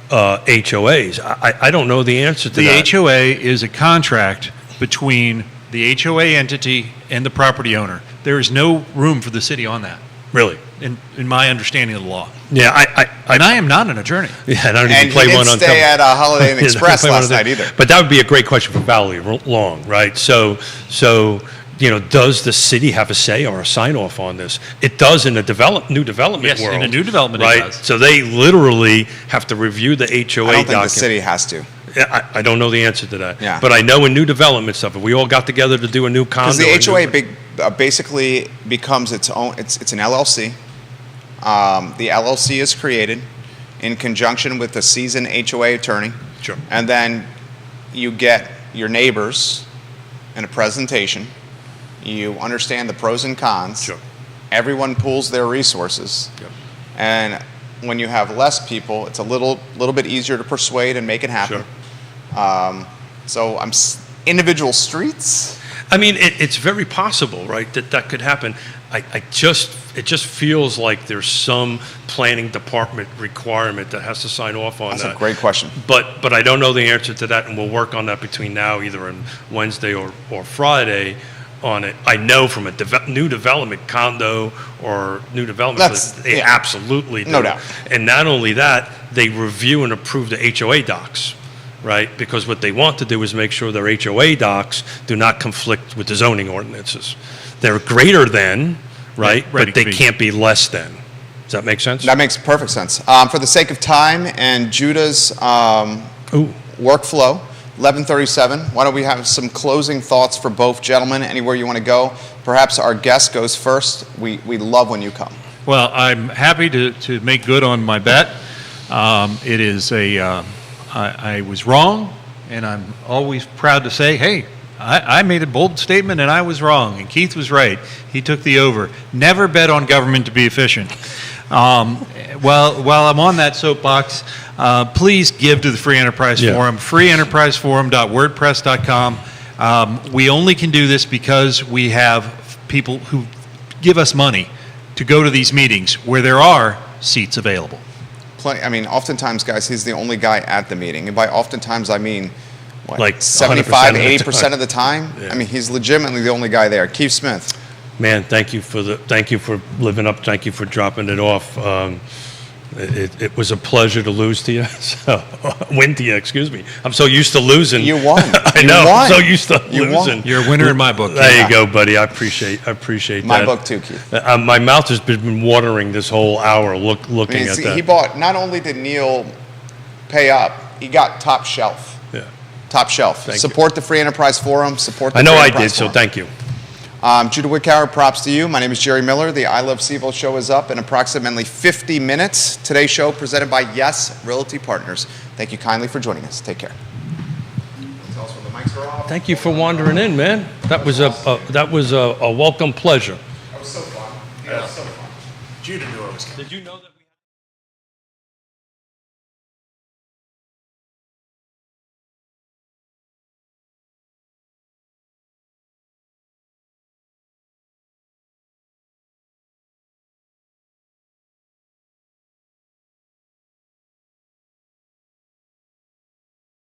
HOAs. I don't know the answer to that. The HOA is a contract between the HOA entity and the property owner. There is no room for the city on that, Really? in my understanding of the law. Yeah, And I am not an attorney. yeah, I don't even And play he one didn't on stay at Holiday Inn Yeah, Express play one last on night the- either. But that would be a great question for Valerie Long, right? So does the city have a say or a sign off on this? It does in a new development Yes, world. in a new development it right? does. So they literally have to review the HOA I don't think the document. city has to. Yeah, I don't know the answer to that. Yeah. But I know in new development stuff, if we all got together to do a new condo. Because the a new- HOA basically becomes its own, it's an LLC. The LLC is created in conjunction with a seasoned HOA attorney. Sure. And then you get your neighbors in a presentation. You understand the pros and cons. Sure. Everyone pools their resources. Yep. And when you have less people, it's a little bit easier to persuade and make it happen. So individual streets. I mean, it's very possible, right, that could happen. It just feels like there's some planning department requirement that has to sign off on That's that. a great question. But I don't know the answer to that, and we'll work on that between now, either on Wednesday or Friday on it. I know from a new development condo or new development, they yeah. absolutely do. No doubt. And not only that, they review and approve the HOA docs, right? Because what they want to do is make sure their HOA docs do not conflict with the zoning ordinances. They're greater than, right? Right, But they agreed. can't be less than. Does that make sense? That makes perfect sense. For the sake of time and Judah's Ooh. workflow, 11:37. Why don't we have some closing thoughts for both gentlemen? Anywhere you want to go. Perhaps our guest goes first. We love when you come. Well, I'm happy to make good on my bet. It is I was wrong, and I'm always proud to say, hey, I made a bold statement and I was wrong, and Keith was right. He took the over. Never bet on government to be efficient. While I'm on that soapbox, please give to the Free Enterprise Yeah. Forum, freeenterpriseforum.wordpress.com. We only can do this because we have people who give us money to go to these meetings where there are seats available. Oftentimes, guys, he's the only guy at the meeting. And by oftentimes, I mean, what, Like 75, 100% of the 80% of the time? Yeah. I mean, he's legitimately the only guy there. Keith Smith. Man, thank you for living up. Thank you for dropping it off. It was a pleasure to lose to you. So, win to you, excuse me. I'm so used to losing. You won. I You know. won. I'm so used to You won. losing. You're a winner in my book. There Yeah. you go, buddy. I appreciate My that. book too, Keith. My mouth has been watering this whole hour looking at that. He bought, not only did Neil pay up, he got top shelf. Yeah. Top shelf. Thank you. Support the Free Enterprise Forum. Support the I know Free I Enterprise did, so Forum. thank you. Judah Wickower, props to you. My name is Jerry Miller. The I Love Seville show is up in approximately 50 minutes. Today's show presented by Yes Realty Partners. Thank you kindly for joining us. Take care. Tell us when the mics are off. Thank you for wandering in, man. That was a welcome pleasure. That was so fun. Yeah, it was so fun. Judah knew I was coming. Did you know that?